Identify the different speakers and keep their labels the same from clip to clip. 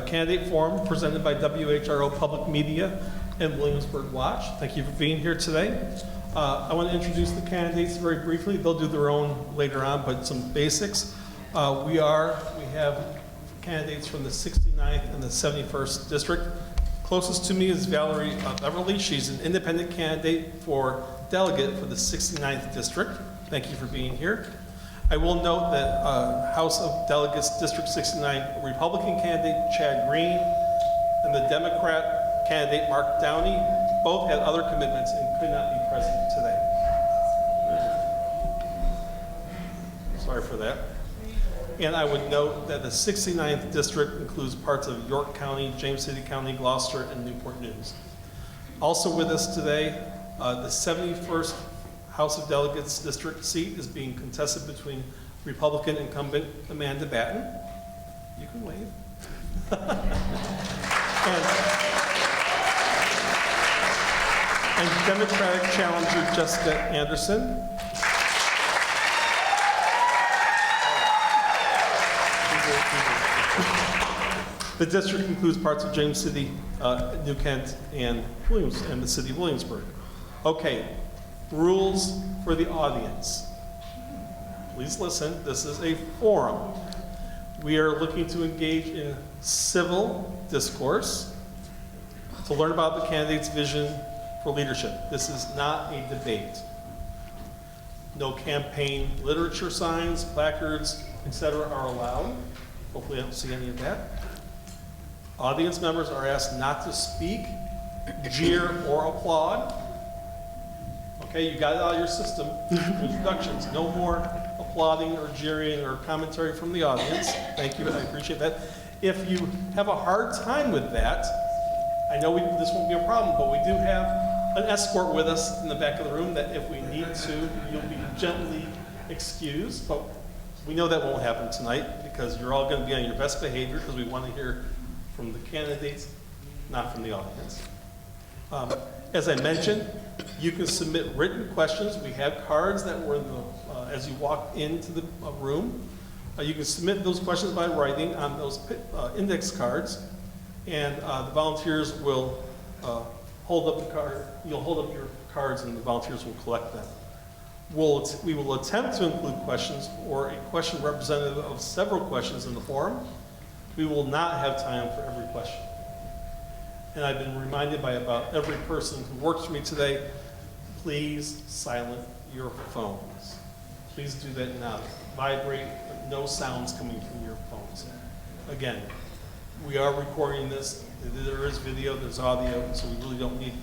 Speaker 1: candidate forum presented by WHRO Public Media and Williamsburg Watch. Thank you for being here today. I want to introduce the candidates very briefly. They'll do their own later on, but some basics. We have candidates from the 69th and the 71st district. Closest to me is Valerie Beverly. She's an independent candidate for delegate for the 69th district. Thank you for being here. I will note that House of Delegates District 69 Republican candidate Chad Green and the Democrat candidate Mark Downey both had other commitments and could not be present today. Sorry for that. And I would note that the 69th district includes parts of York County, James City County, Gloucester, and Newport News. Also with us today, the 71st House of Delegates district seat is being contested between Republican incumbent Amanda Batten. You can wave. and Democratic challenger Jessica Anderson. The district includes parts of James City, New Kent, and the city of Williamsburg. Okay, rules for the audience. Please listen, this is a forum. We are looking to engage in civil discourse to learn about the candidate's vision for leadership. This is not a debate. No campaign literature signs, placards, etc. are allowed. Hopefully I don't see any of that. Audience members are asked not to speak, jeer, or applaud. Okay, you got it out of your system. Introductions. No more applauding or jeering or commentary from the audience. Thank you, I appreciate that. If you have a hard time with that, I know this won't be a problem, but we do have an escort with us in the back of the room that if we need to, you'll be gently excused. But we know that won't happen tonight because you're all going to be on your best behavior because we want to hear from the candidates, not from the audience. As I mentioned, you can submit written questions. We have cards that were in the, as you walk into the room. You can submit those questions by writing on those index cards, and the volunteers will hold up the card. You'll hold up your cards, and the volunteers will collect them. We will attempt to include questions or a question representative of several questions in the forum. We will not have time for every question. And I've been reminded by about every person who works for me today, please silence your phones. Please do that now. Vibrate, no sounds coming from your phones. Again, we are recording this. There is video, there's audio, so we really don't need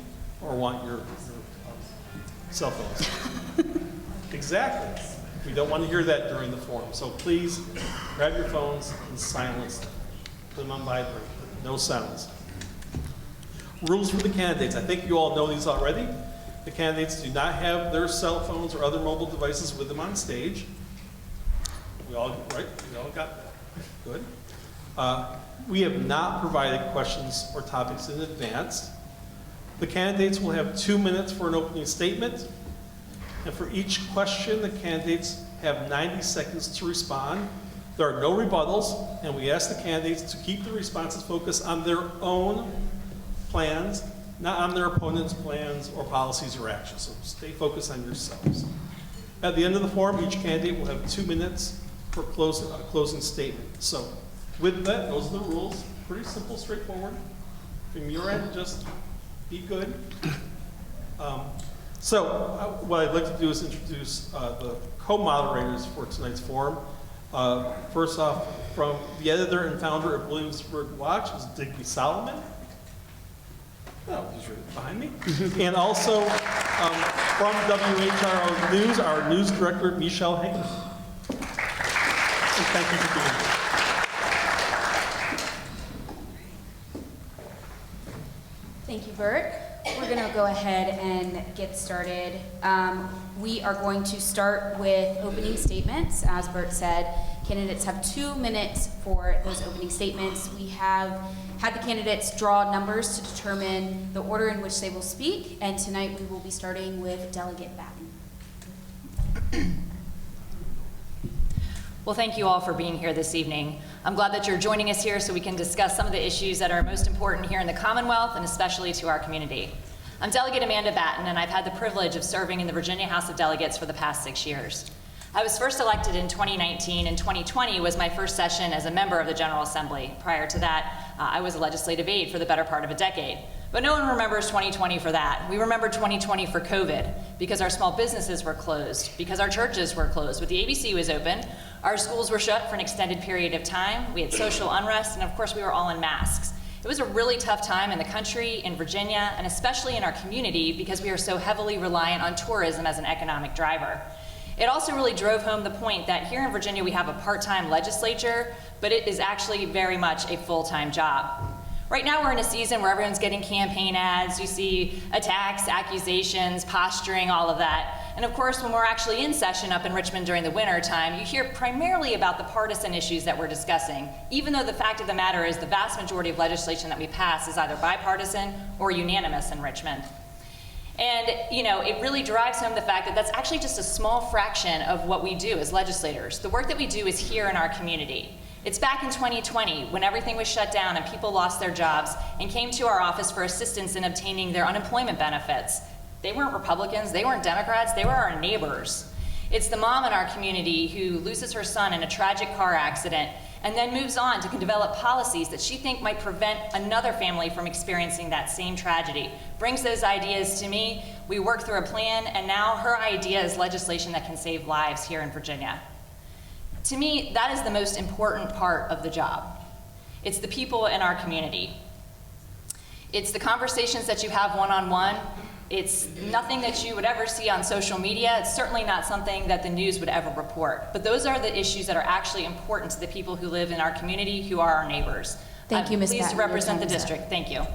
Speaker 1: or want your cell phones. Exactly. We don't want to hear that during the forum. So please grab your phones and silence them. Put them on vibrate, no sounds. Rules for the candidates. I think you all know these already. The candidates do not have their cell phones or other mobile devices with them on stage. We all got that. Good. We have not provided questions or topics in advance. The candidates will have 2 minutes for an opening statement. And for each question, the candidates have 90 seconds to respond. There are no rebuttals, and we ask the candidates to keep the responses focused on their own plans, not on their opponent's plans or policies or actions. So stay focused on yourselves. At the end of the forum, each candidate will have 2 minutes for closing statement. So with that, those are the rules. Pretty simple, straightforward. From your end, just be good. What I'd like to do is introduce the co-moderators for tonight's forum. First off, from the editor and founder of Williamsburg Watch is Digby Solomon. Oh, he's right behind me. And also from WHRO News, our news director, Michelle Hager. And thank you for being here.
Speaker 2: Thank you, Bert. We're going to go ahead and get started. We are going to start with opening statements. As Bert said, candidates have 2 minutes for those opening statements. We have had the candidates draw numbers to determine the order in which they will speak, and tonight we will be starting with Delegate Batten.
Speaker 3: Well, thank you all for being here this evening. I'm glad that you're joining us here so we can discuss some of the issues that are most important here in the Commonwealth and especially to our community. I'm Delegate Amanda Batten, and I've had the privilege of serving in the Virginia House of Delegates for the past 6 years. I was first elected in 2019, and 2020 was my first session as a member of the General Assembly. Prior to that, I was a legislative aide for the better part of a decade. But no one remembers 2020 for that. We remember 2020 for COVID, because our small businesses were closed, because our churches were closed, but the ABC was open, our schools were shut for an extended period of time, we had social unrest, and of course we were all in masks. It was a really tough time in the country, in Virginia, and especially in our community because we are so heavily reliant on tourism as an economic driver. It also really drove home the point that here in Virginia we have a part-time legislature, but it is actually very much a full-time job. Right now we're in a season where everyone's getting campaign ads, you see attacks, accusations, posturing, all of that. And of course, when we're actually in session up in Richmond during the winter time, you hear primarily about the partisan issues that we're discussing, even though the fact of the matter is the vast majority of legislation that we pass is either bipartisan or unanimous in Richmond. And it really drives home the fact that that's actually just a small fraction of what we do as legislators. The work that we do is here in our community. It's back in 2020 when everything was shut down and people lost their jobs and came to our office for assistance in obtaining their unemployment benefits. They weren't Republicans, they weren't Democrats, they were our neighbors. It's the mom in our community who loses her son in a tragic car accident and then moves on to develop policies that she thinks might prevent another family from experiencing that same tragedy. Brings those ideas to me, we work through a plan, and now her idea is legislation that can save lives here in Virginia. To me, that is the most important part of the job. It's the people in our community. It's the conversations that you have one-on-one. It's nothing that you would ever see on social media. It's certainly not something that the news would ever report. But those are the issues that are actually important to the people who live in our community, who are our neighbors.
Speaker 2: Thank you, Ms.
Speaker 3: Pleased to
Speaker 2: Batten.
Speaker 3: represent the
Speaker 2: Your time is up.
Speaker 3: district. Thank you.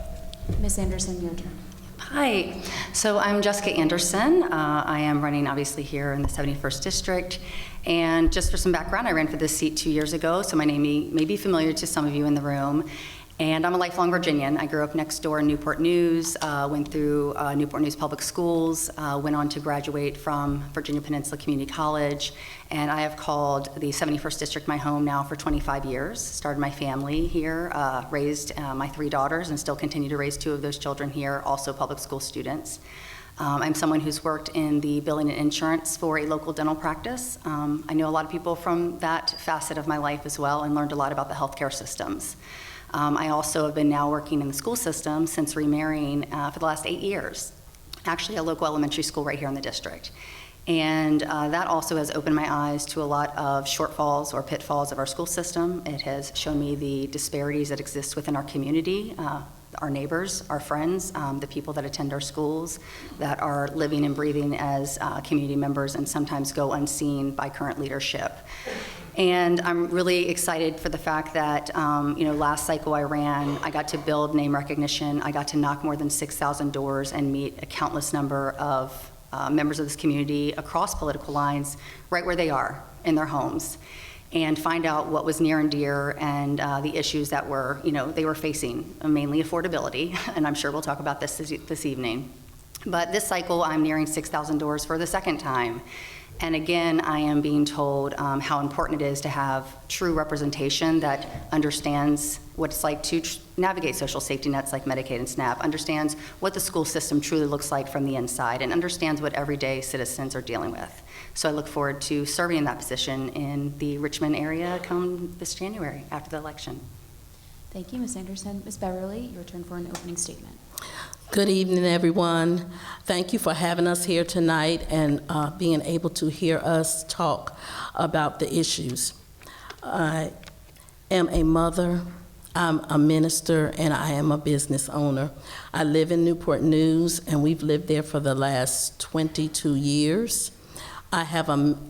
Speaker 2: Ms. Anderson, your turn.
Speaker 4: Hi, so I'm Jessica Anderson. I am running obviously here in the 71st District. And just for some background, I ran for this seat 2 years ago, so my name may be familiar to some of you in the room. And I'm a lifelong Virginian. I grew up next door in Newport News, went through Newport News Public Schools, went on to graduate from Virginia Peninsula Community College, and I have called the 71st District my home now for 25 years. Started my family here, raised my 3 daughters, and still continue to raise 2 of those children here, also public school students. I'm someone who's worked in the billing and insurance for a local dental practice. I know a lot of people from that facet of my life as well, and learned a lot about the healthcare systems. I also have been now working in the school system since remarrying for the last 8 years, actually a local elementary school right here in the district. And that also has opened my eyes to a lot of shortfalls or pitfalls of our school system. It has shown me the disparities that exist within our community, our neighbors, our friends, the people that attend our schools, that are living and breathing as community members and sometimes go unseen by current leadership. And I'm really excited for the fact that, last cycle I ran, I got to build name recognition. I got to knock more than 6,000 doors and meet a countless number of members of this community across political lines, right where they are, in their homes, and find out what was near and dear and the issues that they were facing, mainly affordability, and I'm sure we'll talk about this evening. But this cycle, I'm nearing 6,000 doors for the second time. And again, I am being told how important it is to have true representation that understands what it's like to navigate social safety nets like Medicaid and SNAP, understands what the school system truly looks like from the inside, and understands what everyday citizens are dealing with. So I look forward to serving in that position in the Richmond area come this January after the election.
Speaker 2: Thank you, Ms. Anderson. Ms. Beverly, your turn for an opening statement.
Speaker 5: Good evening, everyone. Thank you for having us here tonight and being able to hear us talk about the issues. I am a mother, I'm a minister, and I am a business owner. I live in Newport News, and we've lived there for the last 22 years. I have an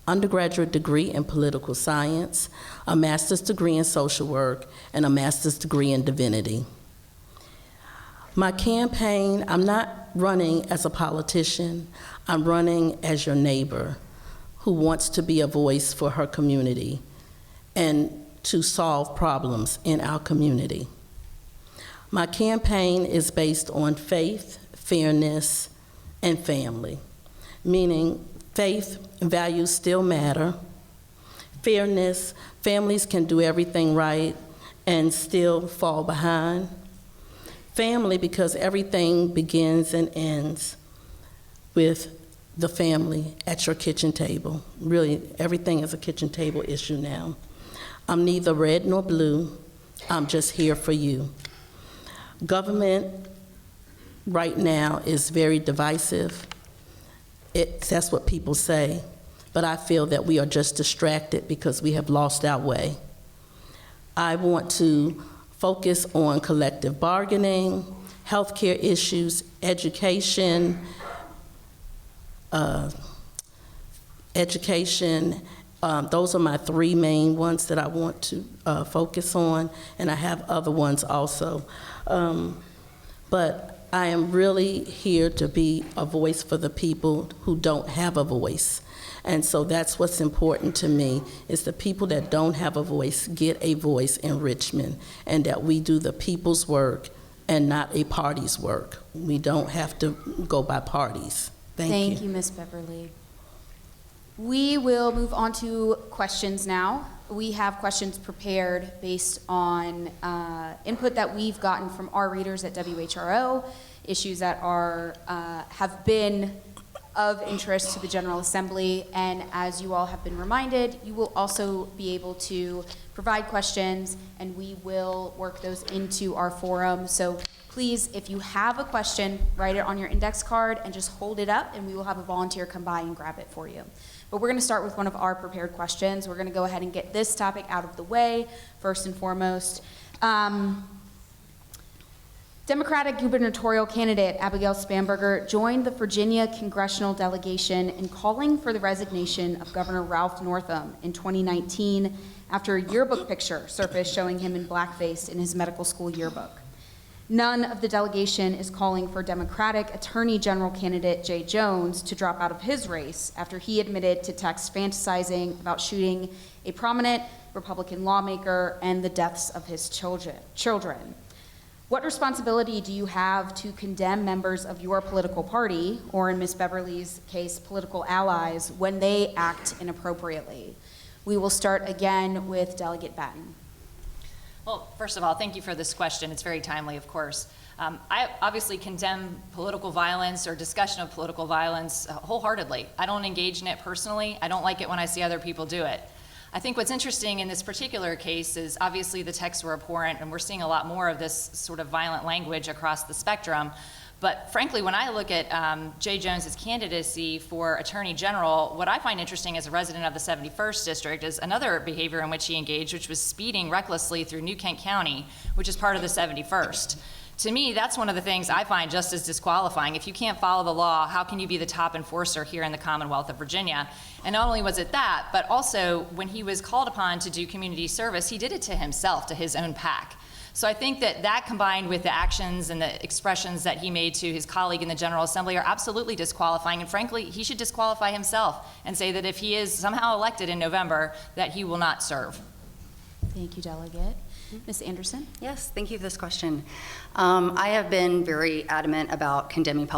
Speaker 5: undergraduate degree in political science, a master's degree in social work, and a master's degree in divinity. My campaign, I'm not running as a politician, I'm running as your neighbor who wants to be a voice for her community and to solve problems in our community. My campaign is based on faith, fairness, and family, meaning faith values still matter, fairness. Families can do everything right and still fall behind. Family, because everything begins and ends with the family at your kitchen table. Really, everything is a kitchen table issue now. I'm neither red nor blue. I'm just here for you. Government right now is very divisive. That's what people say. But I feel that we are just distracted because we have lost our way. I want to focus on collective bargaining, healthcare issues, education, those are my three main ones that I want to focus on, and I have other ones also. But I am really here to be a voice for the people who don't have a voice. And so that's what's important to me, is the people that don't have a voice get a voice in Richmond, and that we do the people's work and not a party's work. We don't have to go by parties. Thank you.
Speaker 2: Ms. Beverly. We will move on to questions now. We have questions prepared based on input that we've gotten from our readers at WHRO, issues that are have been of interest to the General Assembly, and as you all have been reminded, you will also be able to provide questions, and we will work those into our forum. So please, if you have a question, write it on your index card and just hold it up, and we will have a volunteer come by and grab it for you. But we're going to start with one of our prepared questions. We're going to go ahead and get this topic out of the way, first and foremost. Democratic gubernatorial candidate Abigail Spanberger joined the Virginia congressional delegation in calling for the resignation of Governor Ralph Northam in 2019 after a yearbook picture surfaced showing him in blackface in his medical school yearbook. None of the delegation is calling for Democratic Attorney General candidate Jay Jones to drop out of his race after he admitted to text fantasizing about shooting a prominent Republican lawmaker and the deaths of his children. What responsibility do you have to condemn members of your political party, or in Ms. Beverly's case, political allies, when they act inappropriately? We will start again with Delegate Batten.
Speaker 3: Well, first of all, thank you for this question. It's very timely, of course. I obviously condemn political violence or discussion of political violence wholeheartedly. I don't engage in it personally. I don't like it when I see other people do it. I think what's interesting in this particular case is obviously the texts were abhorrent, and we're seeing a lot more of this sort of violent language across the spectrum. But frankly, when I look at Jay Jones's candidacy for Attorney General, what I find interesting as a resident of the 71st District is another behavior in which he engaged, which was speeding recklessly through New Kent County, which is part of the 71st. To me, that's one of the things I find just as disqualifying. If you can't follow the law, how can you be the top enforcer here in the Commonwealth of Virginia? And not only was it that, but also when he was called upon to do community service, he did it to himself, to his own pack. So I think that that combined with the actions and the expressions that he made to his colleague in the General Assembly are absolutely disqualifying. And frankly, he should disqualify himself and say that if he is somehow elected in November, that he will not serve.
Speaker 2: Thank you, Delegate. Ms. Anderson?
Speaker 4: Yes, thank you for this question. I have been very adamant about condemning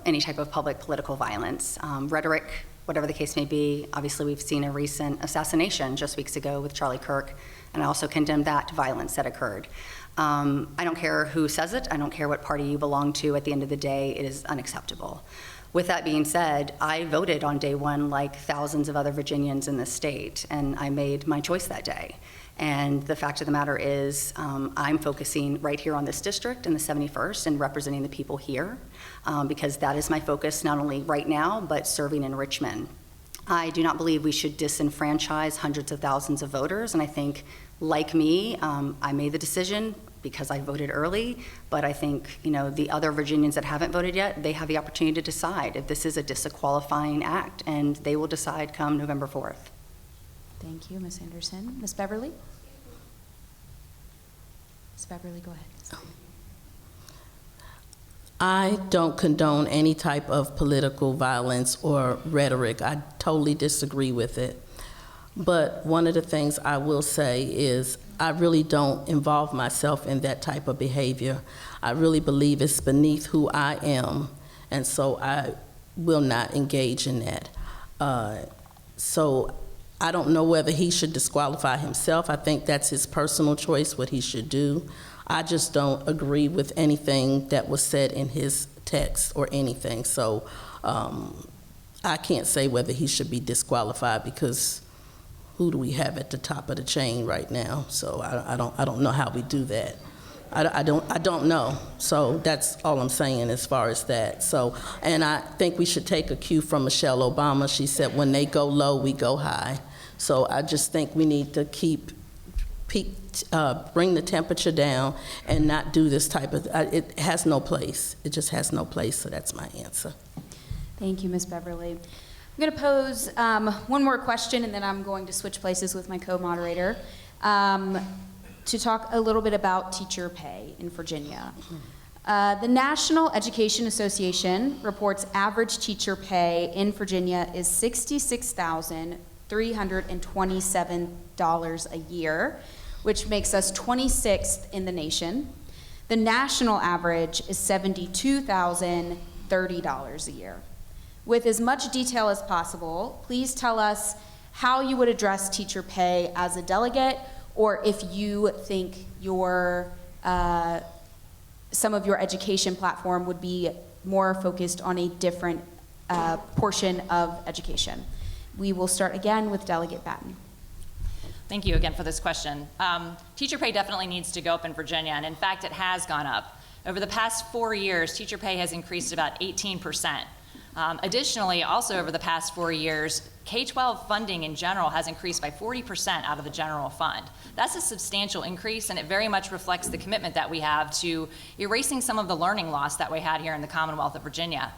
Speaker 4: any type of public political violence, rhetoric, whatever the case may be. Obviously, we've seen a recent assassination just weeks ago with Charlie Kirk, and I also condemn that violence that occurred. I don't care who says it. I don't care what party you belong to. At the end of the day, it is unacceptable. With that being said, I voted on day one like thousands of other Virginians in this state, and I made my choice that day. And the fact of the matter is, I'm focusing right here on this district in the 71st and representing the people here, because that is my focus not only right now, but serving in Richmond. I do not believe we should disenfranchise hundreds of thousands of voters, and I think, like me, I made the decision because I voted early, but I think the other Virginians that haven't voted yet, they have the opportunity to decide if this is a disqualifying act, and they will decide come November 4th.
Speaker 2: Thank you, Ms. Anderson. Ms. Beverly? Ms. Beverly, go ahead.
Speaker 5: I don't condone any type of political violence or rhetoric. I totally disagree with it. But one of the things I will say is I really don't involve myself in that type of behavior. I really believe it's beneath who I am, and so I will not engage in that. So I don't know whether he should disqualify himself. I think that's his personal choice, what he should do. I just don't agree with anything that was said in his text or anything. So I can't say whether he should be disqualified, because who do we have at the top of the chain right now? So I don't know how we do that. I don't know. So that's all I'm saying as far as that. So, and I think we should take a cue from Michelle Obama. She said, when they go low, we go high. So I just think we need to bring the temperature down and not do this type of, it has no place. It just has no place, so that's my answer.
Speaker 2: Thank you, Ms. Beverly. I'm going to pose one more question, and then I'm going to switch places with my co-moderator to talk a little bit about teacher pay in Virginia. The National Education Association reports average teacher pay in Virginia is $66,327 a year, which makes us 26th in the nation. The national average is $72,030 a year. With as much detail as possible, please tell us how you would address teacher pay as a delegate, or if you think some of your education platform would be more focused on a different portion of education. We will start again with Delegate Batten.
Speaker 3: Thank you again for this question. Teacher pay definitely needs to go up in Virginia, and in fact, it has gone up. Over the past 4 years, teacher pay has increased about 18%. Additionally, also over the past 4 years, K-12 funding in general has increased by 40% out of the general fund. That's a substantial increase, and it very much reflects the commitment that we have to erasing some of the learning loss that we had here in the Commonwealth of Virginia.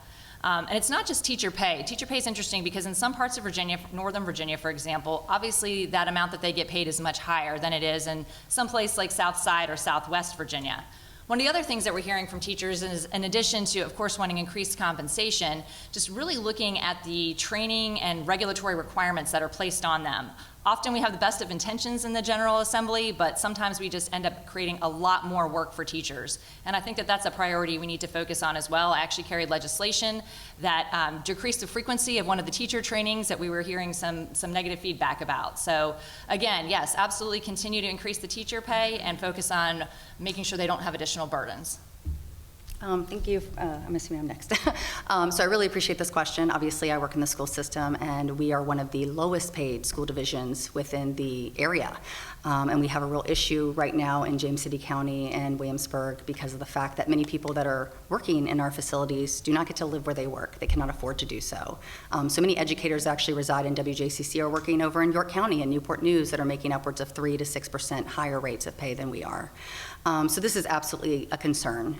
Speaker 3: And it's not just teacher pay. Teacher pay is interesting because in some parts of Virginia, Northern Virginia, for example, obviously that amount that they get paid is much higher than it is in some place like South Side or Southwest Virginia. One of the other things that we're hearing from teachers is, in addition to, of course, wanting increased compensation, just really looking at the training and regulatory requirements that are placed on them. Often we have the best of intentions in the General Assembly, but sometimes we just end up creating a lot more work for teachers. And I think that that's a priority we need to focus on as well. I actually carried legislation that decreased the frequency of one of the teacher trainings that we were hearing some negative feedback about. So again, yes, absolutely continue to increase the teacher pay and focus on making sure they don't have additional burdens.
Speaker 4: Thank you. I'm assuming I'm next. So I really appreciate this question. Obviously, I work in the school system, and we are one of the lowest paid school divisions within the area. And we have a real issue right now in James City County and Williamsburg because of the fact that many people that are working in our facilities do not get to live where they work. They cannot afford to do so. So many educators actually reside in WJCC are working over in York County and Newport News that are making upwards of 3 to 6% higher rates of pay than we are. So this is absolutely a concern.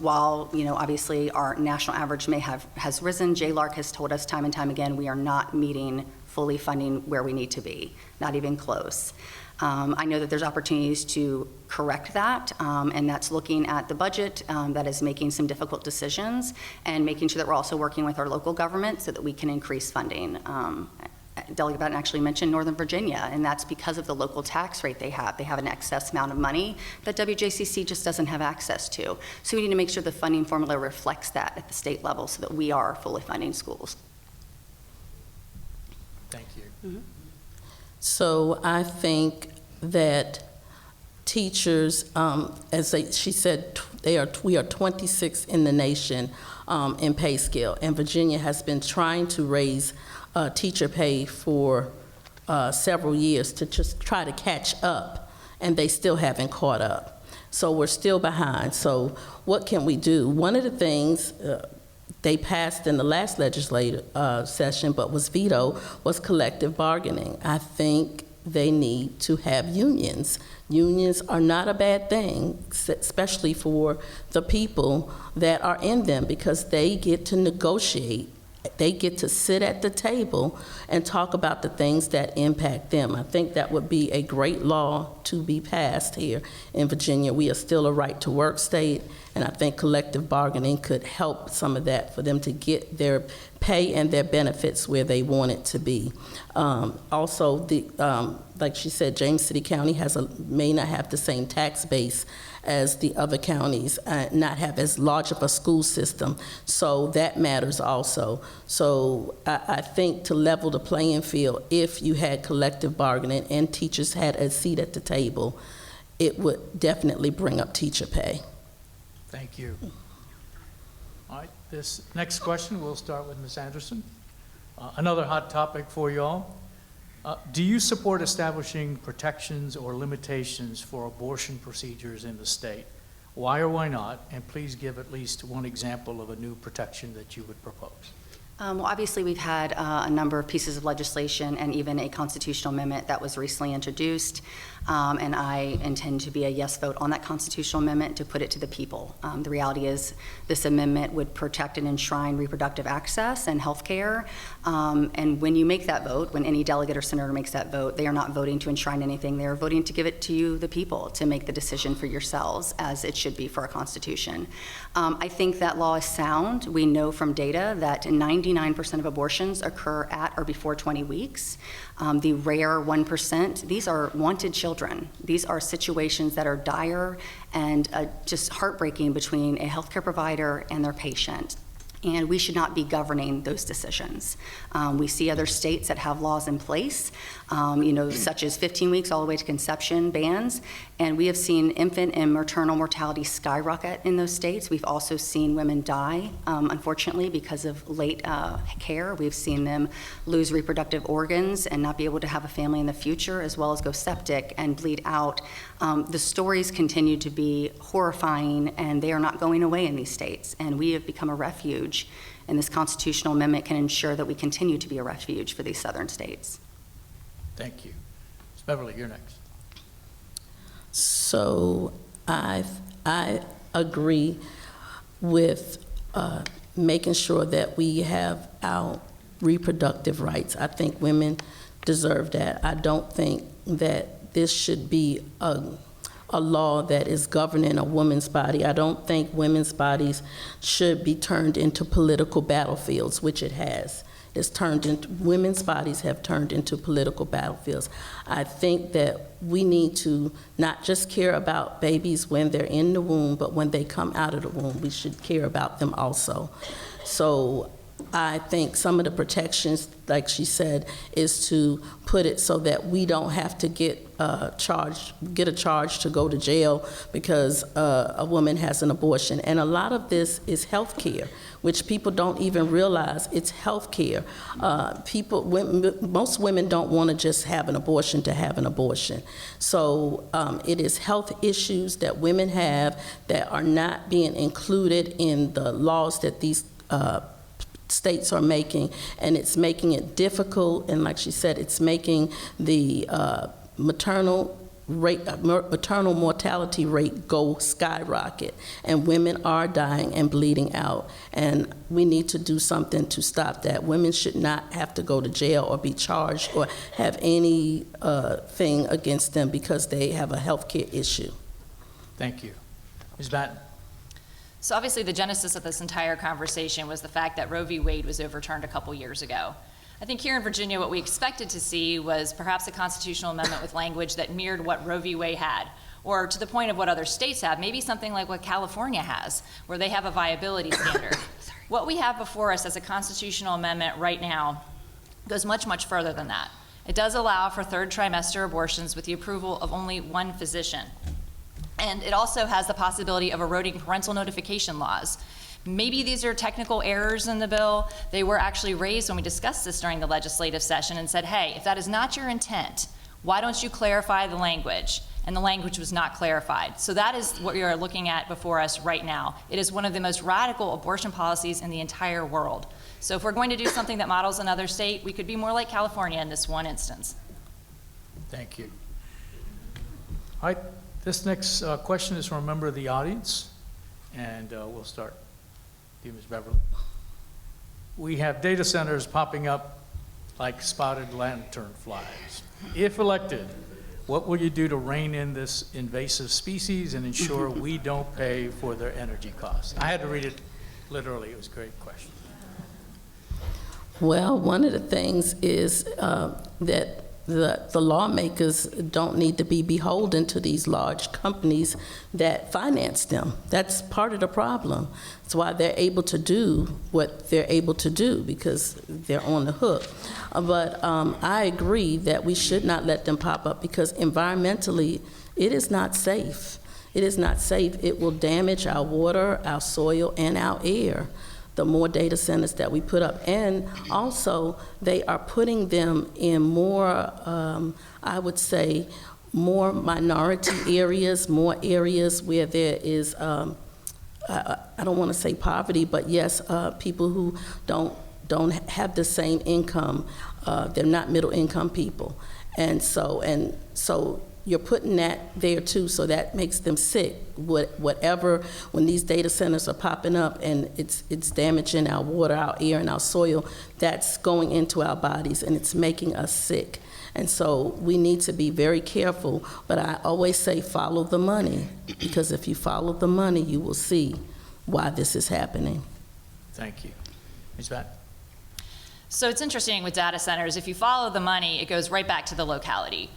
Speaker 4: While, obviously our national average has risen, JLARC has told us time and time again we are not meeting fully funding where we need to be, not even close. I know that there's opportunities to correct that, and that's looking at the budget that is making some difficult decisions and making sure that we're also working with our local government so that we can increase funding. Delegate Batten actually mentioned Northern Virginia, and that's because of the local tax rate they have. They have an excess amount of money that WJCC just doesn't have access to. So we need to make sure the funding formula reflects that at the state level so that we are fully funding schools.
Speaker 1: Thank you.
Speaker 4: Mm-hmm.
Speaker 5: So I think that teachers, she said, we are 26 in the nation in pay scale, and Virginia has been trying to raise teacher pay for several years to just try to catch up, and they still haven't caught up. So we're still behind. So what can we do? One of the things they passed in the last legislative session but was vetoed was collective bargaining. I think they need to have unions. Unions are not a bad thing, especially for the people that are in them, because they get to negotiate. They get to sit at the table and talk about the things that impact them. I think that would be a great law to be passed here in Virginia. We are still a right-to-work state, and I think collective bargaining could help some of that for them to get their pay and their benefits where they want it to be. Also, like she said, James City County may not have the same tax base as the other counties, not have as large of a school system, so that matters also. So I think to level the playing field, if you had collective bargaining and teachers had a seat at the table, it would definitely bring up teacher pay.
Speaker 6: Thank you. All right, this next question, we'll start with Ms. Anderson. Another hot topic for you all. Do you support establishing protections or limitations for abortion procedures in the state? Why or why not? And please give at least one example of a new protection that you would propose.
Speaker 4: Well, obviously, we've had a number of pieces of legislation and even a constitutional amendment that was recently introduced, and I intend to be a yes vote on that constitutional amendment to put it to the people. The reality is this amendment would protect and enshrine reproductive access and health care, and when you make that vote, when any delegate or senator makes that vote, they are not voting to enshrine anything. They are voting to give it to you, the people, to make the decision for yourselves, as it should be for our Constitution. I think that law is sound. We know from data that 99% of abortions occur at or before 20 weeks. The rare 1%, these are wanted children. These are situations that are dire and just heartbreaking between a healthcare provider and their patient. And we should not be governing those decisions. We see other states that have laws in place, such as 15 weeks all the way to conception bans, and we have seen infant and maternal mortality skyrocket in those states. We've also seen women die, unfortunately, because of late care. We've seen them lose reproductive organs and not be able to have a family in the future, as well as go septic and bleed out. The stories continue to be horrifying, and they are not going away in these states, and we have become a refuge, and this constitutional amendment can ensure that we continue to be a refuge for these southern states.
Speaker 6: Thank you. Ms. Beverly, you're next.
Speaker 5: So I agree with making sure that we have our reproductive rights. I think women deserve that. I don't think that this should be a law that is governing a woman's body. I don't think women's bodies should be turned into political battlefields, which it has. Women's bodies have turned into political battlefields. I think that we need to not just care about babies when they're in the womb, but when they come out of the womb, we should care about them also. So I think some of the protections, like she said, is to put it so that we don't have to get a charge to go to jail because a woman has an abortion. And a lot of this is health care, which people don't even realize it's health care. Most women don't want to just have an abortion to have an abortion. So it is health issues that women have that are not being included in the laws that these states are making, and it's making it difficult, and like she said, it's making the maternal mortality rate go skyrocket, and women are dying and bleeding out, and we need to do something to stop that. Women should not have to go to jail or be charged or have any thing against them because they have a health care issue.
Speaker 6: Thank you. Ms. Batten.
Speaker 3: So obviously the genesis of this entire conversation was the fact that Roe v. Wade was overturned a couple years ago. I think here in Virginia what we expected to see was perhaps a constitutional amendment with language that mirrored what Roe v. Wade had, or to the point of what other states have, maybe something like what California has, where they have a viability standard. What we have before us as a constitutional amendment right now goes much, much further than that. It does allow for third trimester abortions with the approval of only one physician. And it also has the possibility of eroding parental notification laws. Maybe these are technical errors in the bill. They were actually raised when we discussed this during the legislative session and said, hey, if that is not your intent, why don't you clarify the language? And the language was not clarified. So that is what we are looking at before us right now. It is one of the most radical abortion policies in the entire world. So if we're going to do something that models another state, we could be more like California in this one instance.
Speaker 6: Thank you. All right. This next question is from a member of the audience, and we'll start with you, Ms. Beverly. We have data centers popping up like spotted lanternflies. If elected, what will you do to rein in this invasive species and ensure we don't pay for their energy costs? I had to read it literally. It was a great question.
Speaker 5: Well, one of the things is that the lawmakers don't need to be beholden to these large companies that finance them. That's part of the problem. That's why they're able to do what they're able to do, because they're on the hook. But I agree that we should not let them pop up, because environmentally, it is not safe. It is not safe. It will damage our water, our soil, and our air, the more data centers that we put up. And also, they are putting them in more, I would say, more minority areas, more areas where there is, I don't want to say poverty, but yes, people who don't have the same income. They're not middle income people. And so you're putting that there too, so that makes them sick. Whatever, when these data centers are popping up and it's damaging our water, our air, and our soil, that's going into our bodies and it's making us sick. And so we need to be very careful, but I always say follow the money, because if you follow the money, you will see why this is happening.
Speaker 6: Thank you. Ms. Batt?
Speaker 3: So it's interesting with data centers, if you follow the money, it goes right back to the locality.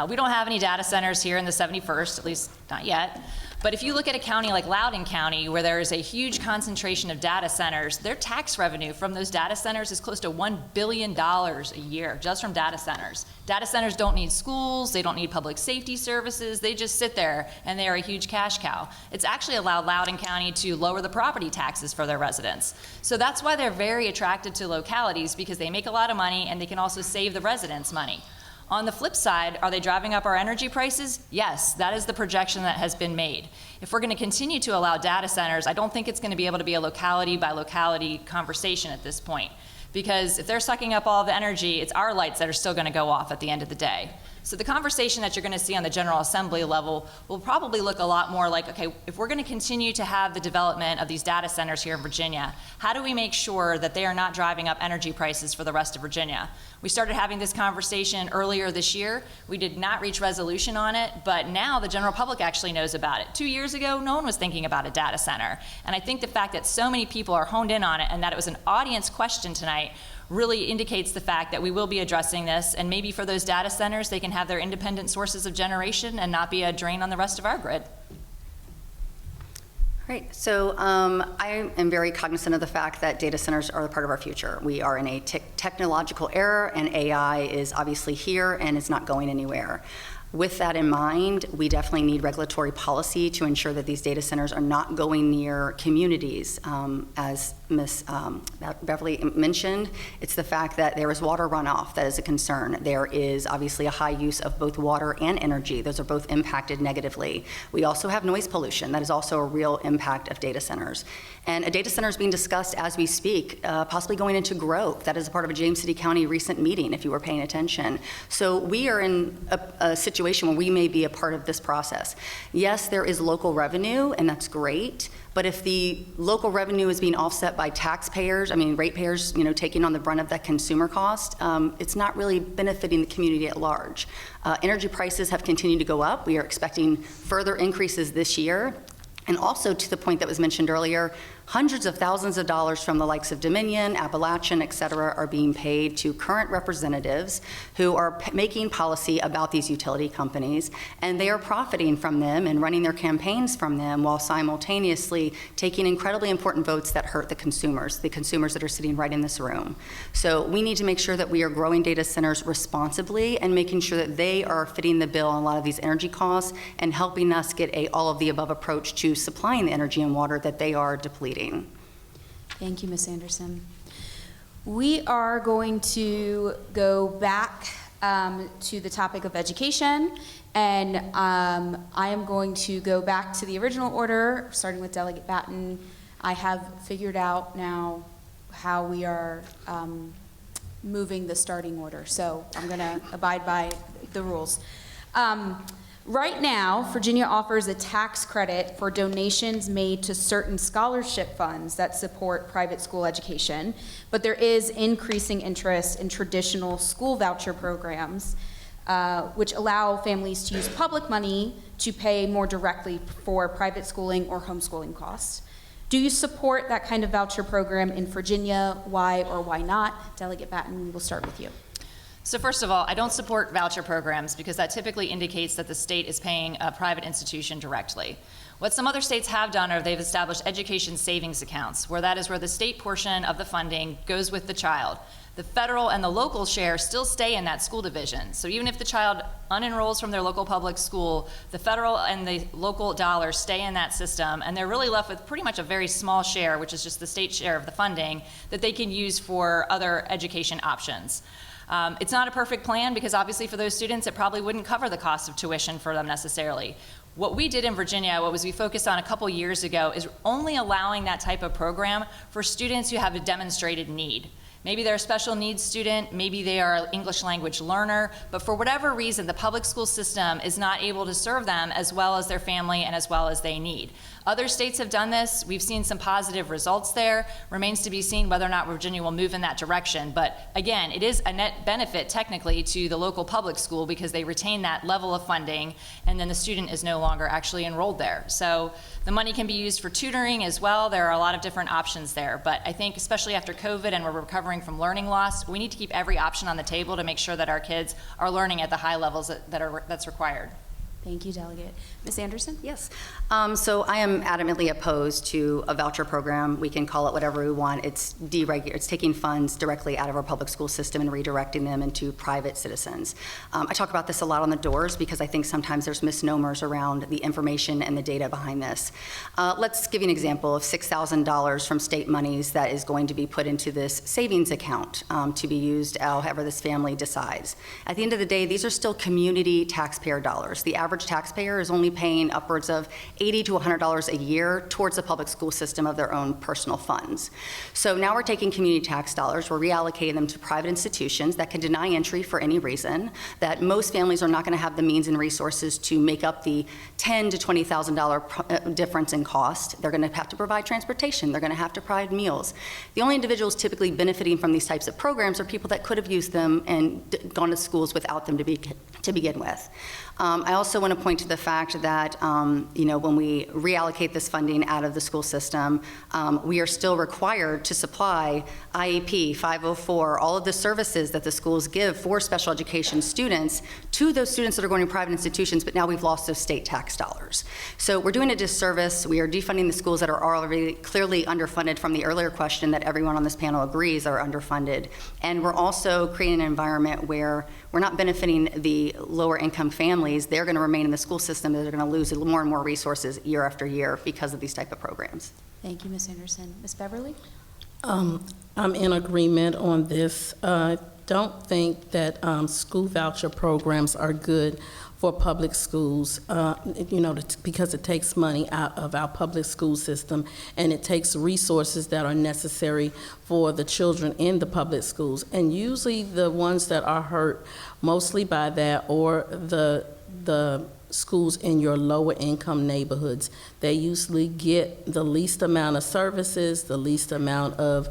Speaker 3: We don't have any data centers here in the 71st, at least not yet. But if you look at a county like Loudoun County, where there is a huge concentration of data centers, their tax revenue from those data centers is close to $1 billion a year, just from data centers. Data centers don't need schools, they don't need public safety services, they just sit there and they are a huge cash cow. It's actually allowed Loudoun County to lower the property taxes for their residents. So that's why they're very attracted to localities, because they make a lot of money and they can also save the residents money. On the flip side, are they driving up our energy prices? Yes, that is the projection that has been made. If we're going to continue to allow data centers, I don't think it's going to be able to be a locality by locality conversation at this point. Because if they're sucking up all the energy, it's our lights that are still going to go off at the end of the day. So the conversation that you're going to see on the General Assembly level will probably look a lot more like, okay, if we're going to continue to have the development of these data centers here in Virginia, how do we make sure that they are not driving up energy prices for the rest of Virginia? We started having this conversation earlier this year. We did not reach resolution on it, but now the general public actually knows about it. 2 years ago, no one was thinking about a data center. And I think the fact that so many people are honed in on it and that it was an audience question tonight really indicates the fact that we will be addressing this, and maybe for those data centers, they can have their independent sources of generation and not be a drain on the rest of our grid.
Speaker 4: Great. So I am very cognizant of the fact that data centers are a part of our future. We are in a technological era, and AI is obviously here and it's not going anywhere. With that in mind, we definitely need regulatory policy to ensure that these data centers are not going near communities. As Ms. Beverly mentioned, it's the fact that there is water runoff that is a concern. There is obviously a high use of both water and energy. Those are both impacted negatively. We also have noise pollution. That is also a real impact of data centers. And a data center is being discussed as we speak, possibly going into Grove. That is a part of a James City County recent meeting, if you were paying attention. So we are in a situation where we may be a part of this process. Yes, there is local revenue, and that's great, but if the local revenue is being offset by taxpayers, ratepayers, taking on the brunt of that consumer cost, it's not really benefiting the community at large. Energy prices have continued to go up. We are expecting further increases this year. And also, to the point that was mentioned earlier, hundreds of thousands of dollars from the likes of Dominion, Appalachian, et cetera, are being paid to current representatives who are making policy about these utility companies, and they are profiting from them and running their campaigns from them while simultaneously taking incredibly important votes that hurt the consumers that are sitting right in this room. So we need to make sure that we are growing data centers responsibly and making sure that they are fitting the bill on a lot of these energy costs and helping us get a all-of-the-above approach to supplying the energy and water that they are depleting.
Speaker 2: Thank you, Ms. Anderson. We are going to go back to the topic of education, and I am going to go back to the original order, starting with Delegate Batten. I have figured out now how we are moving the starting order, so I'm going to abide by the rules. Right now, Virginia offers a tax credit for donations made to certain scholarship funds that support private school education, but there is increasing interest in traditional school voucher programs, which allow families to use public money to pay more directly for private schooling or homeschooling costs. Do you support that kind of voucher program in Virginia? Why or why not? Delegate Batten, we will start with you.
Speaker 3: So first of all, I don't support voucher programs because that typically indicates that the state is paying a private institution directly. What some other states have done are they've established education savings accounts, where that is where the state portion of the funding goes with the child. The federal and the local share still stay in that school division. So even if the child unenrolls from their local public school, the federal and the local dollars stay in that system, and they're really left with pretty much a very small share, which is just the state share of the funding, that they can use for other education options. It's not a perfect plan because obviously for those students, it probably wouldn't cover the cost of tuition for them necessarily. What we did in Virginia, what was we focused on a couple years ago, is only allowing that type of program for students who have a demonstrated need. Maybe they're a special needs student, maybe they are an English language learner, but for whatever reason, the public school system is not able to serve them as well as their family and as well as they need. Other states have done this. We've seen some positive results there. Remains to be seen whether or not Virginia will move in that direction. But again, it is a net benefit technically to the local public school because they retain that level of funding and then the student is no longer actually enrolled there. So the money can be used for tutoring as well. There are a lot of different options there. But I think especially after COVID and we're recovering from learning loss, we need to keep every option on the table to make sure that our kids are learning at the high levels that's required.
Speaker 2: Thank you, Delegate. Ms. Anderson?
Speaker 4: Yes. So I am adamantly opposed to a voucher program. We can call it whatever we want. It's taking funds directly out of our public school system and redirecting them into private citizens. I talk about this a lot on the doors because I think sometimes there's misnomers around the information and the data behind this. Let's give you an example of $6,000 from state monies that is going to be put into this savings account to be used however this family decides. At the end of the day, these are still community taxpayer dollars. The average taxpayer is only paying upwards of $80 to $100 a year towards the public school system of their own personal funds. So now we're taking community tax dollars, we're reallocating them to private institutions that can deny entry for any reason, that most families are not going to have the means and resources to make up the $10,000 to $20,000 difference in cost. They're going to have to provide transportation, they're going to have to provide meals. The only individuals typically benefiting from these types of programs are people that could have used them and gone to schools without them to begin with. I also want to point to the fact that, when we reallocate this funding out of the school system, we are still required to supply IEP, 504, all of the services that the schools give for special education students to those students that are going to private institutions, but now we've lost those state tax dollars. So we're doing a disservice. We are defunding the schools that are already clearly underfunded from the earlier question that everyone on this panel agrees are underfunded. And we're also creating an environment where we're not benefiting the lower income families. They're going to remain in the school system. They're going to lose more and more resources year after year because of these type of programs.
Speaker 2: Thank you, Ms. Anderson. Ms. Beverly?
Speaker 5: I'm in agreement on this. Don't think that school voucher programs are good for public schools, because it takes money out of our public school system and it takes resources that are necessary for the children in the public schools. And usually the ones that are hurt mostly by that or the schools in your lower income neighborhoods. They usually get the least amount of services, the least amount of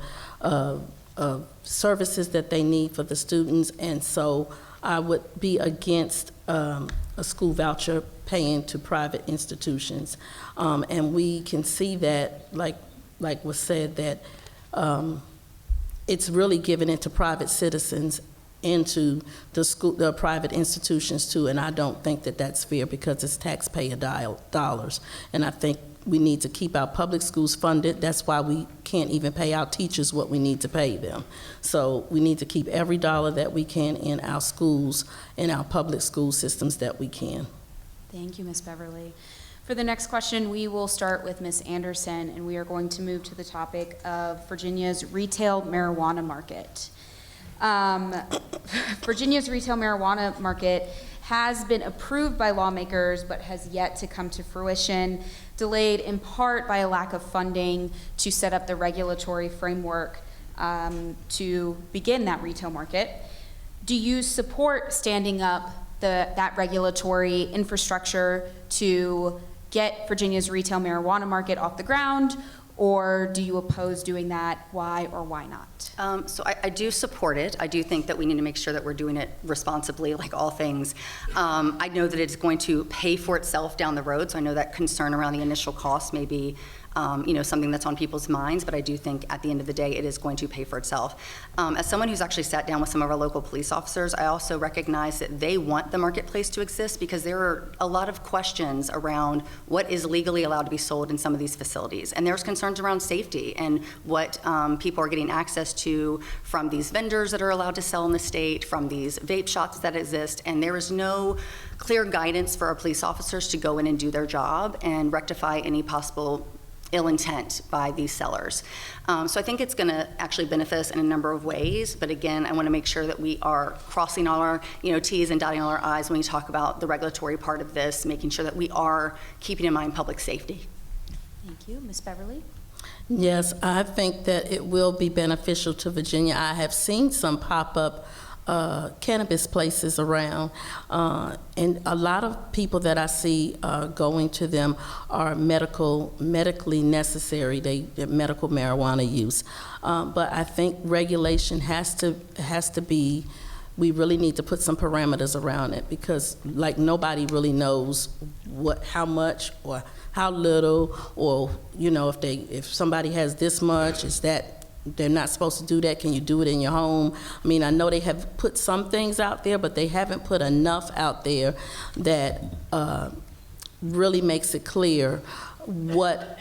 Speaker 5: services that they need for the students, and so I would be against a school voucher paying to private institutions. And we can see that, like was said, that it's really given into private citizens into the private institutions too, and I don't think that that's fair because it's taxpayer dollars. And I think we need to keep our public schools funded. That's why we can't even pay our teachers what we need to pay them. So we need to keep every dollar that we can in our schools, in our public school systems that we can.
Speaker 2: Thank you, Ms. Beverly. For the next question, we will start with Ms. Anderson, and we are going to move to the topic of Virginia's retail marijuana market. Virginia's retail marijuana market has been approved by lawmakers but has yet to come to fruition, delayed in part by a lack of funding to set up the regulatory framework to begin that retail market. Do you support standing up that regulatory infrastructure to get Virginia's retail marijuana market off the ground, or do you oppose doing that? Why or why not?
Speaker 4: So I do support it. I do think that we need to make sure that we're doing it responsibly, like all things. I know that it's going to pay for itself down the road, so I know that concern around the initial cost may be something that's on people's minds, but I do think at the end of the day, it is going to pay for itself. As someone who's actually sat down with some of our local police officers, I also recognize that they want the marketplace to exist because there are a lot of questions around what is legally allowed to be sold in some of these facilities. And there's concerns around safety and what people are getting access to from these vendors that are allowed to sell in the state, from these vape shops that exist, and there is no clear guidance for our police officers to go in and do their job and rectify any possible ill intent by these sellers. So I think it's going to actually benefit us in a number of ways, but again, I want to make sure that we are crossing all our T's and dotting all our I's when we talk about the regulatory part of this, making sure that we are keeping in mind public safety.
Speaker 2: Thank you. Ms. Beverly?
Speaker 5: Yes, I think that it will be beneficial to Virginia. I have seen some pop-up cannabis places around, and a lot of people that I see going to them are medically necessary. They're medical marijuana use, but I think regulation has to be. We really need to put some parameters around it because, like, nobody really knows how much or how little, or if somebody has this much, is that they're not supposed to do that? Can you do it in your home? I mean, I know they have put some things out there, but they haven't put enough out there that really makes it clear what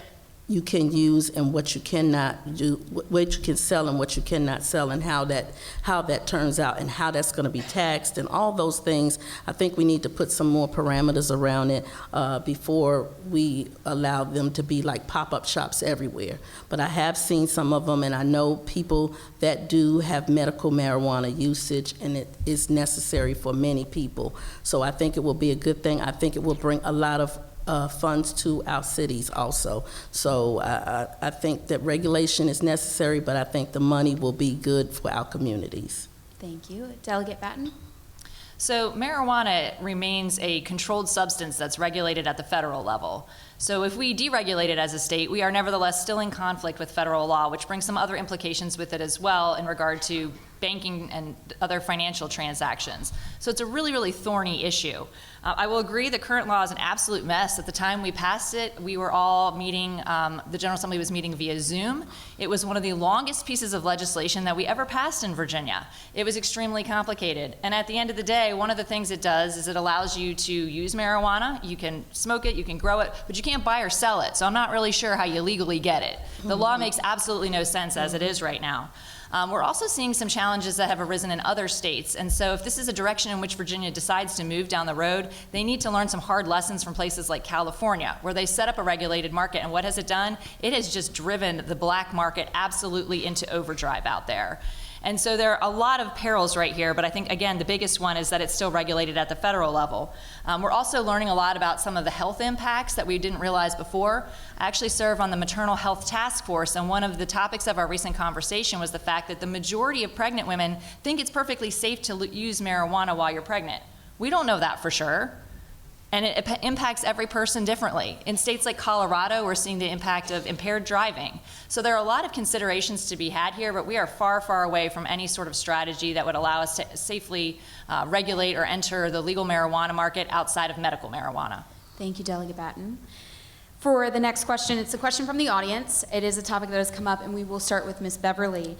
Speaker 5: you can use and what you cannot do, what you can sell and what you cannot sell, and how that turns out and how that's going to be taxed and all those things. I think we need to put some more parameters around it before we allow them to be like pop-up shops everywhere. But I have seen some of them, and I know people that do have medical marijuana usage, and it is necessary for many people. So I think it will be a good thing. I think it will bring a lot of funds to our cities also. So I think that regulation is necessary, but I think the money will be good for our communities.
Speaker 2: Thank you. Delegate Batten?
Speaker 3: So marijuana remains a controlled substance that's regulated at the federal level. So if we deregulate it as a state, we are nevertheless still in conflict with federal law, which brings some other implications with it as well in regard to banking and other financial transactions. So it's a really, really thorny issue. I will agree the current law is an absolute mess. At the time we passed it, we were all meeting, the General Assembly was meeting via Zoom. It was one of the longest pieces of legislation that we ever passed in Virginia. It was extremely complicated. And at the end of the day, one of the things it does is it allows you to use marijuana. You can smoke it, you can grow it, but you can't buy or sell it. So I'm not really sure how you legally get it. The law makes absolutely no sense as it is right now. We're also seeing some challenges that have arisen in other states, and so if this is a direction in which Virginia decides to move down the road, they need to learn some hard lessons from places like California, where they set up a regulated market, and what has it done? It has just driven the black market absolutely into overdrive out there. And so there are a lot of perils right here, but I think, again, the biggest one is that it's still regulated at the federal level. We're also learning a lot about some of the health impacts that we didn't realize before. I actually serve on the Maternal Health Task Force, and one of the topics of our recent conversation was the fact that the majority of pregnant women think it's perfectly safe to use marijuana while you're pregnant. We don't know that for sure. And it impacts every person differently. In states like Colorado, we're seeing the impact of impaired driving. So there are a lot of considerations to be had here, but we are far, far away from any sort of strategy that would allow us to safely regulate or enter the legal marijuana market outside of medical marijuana.
Speaker 2: Thank you, Delegate Batten. For the next question, it's a question from the audience. It is a topic that has come up, and we will start with Ms. Beverly.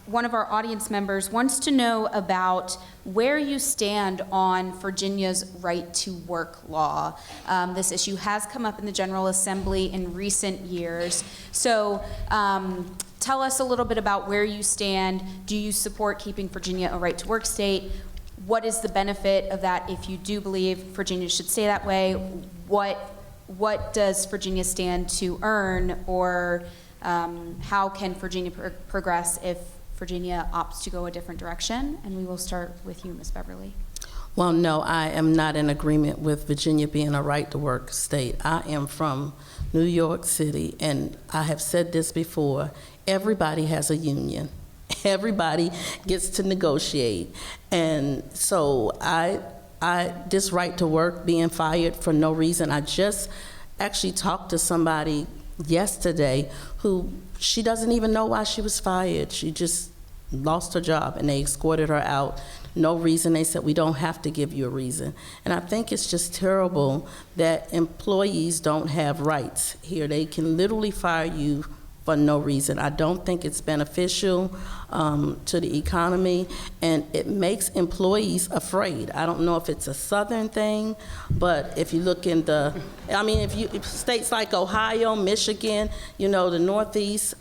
Speaker 2: One of our audience members wants to know about where you stand on Virginia's right to work law. This issue has come up in the General Assembly in recent years. So tell us a little bit about where you stand. Do you support keeping Virginia a right to work state? What is the benefit of that if you do believe Virginia should stay that way? What does Virginia stand to earn, or how can Virginia progress if Virginia opts to go a different direction? And we will start with you, Ms. Beverly.
Speaker 5: Well, no, I am not in agreement with Virginia being a right-to-work state. I am from New York City, and I have said this before, everybody has a union. Everybody gets to negotiate. And so this right to work, being fired for no reason, I just actually talked to somebody yesterday who, she doesn't even know why she was fired. She just lost her job, and they escorted her out. No reason. They said, we don't have to give you a reason. And I think it's just terrible that employees don't have rights here. They can literally fire you for no reason. I don't think it's beneficial to the economy, and it makes employees afraid. I don't know if it's a Southern thing, but if you look in if states like Ohio, Michigan, the Northeast,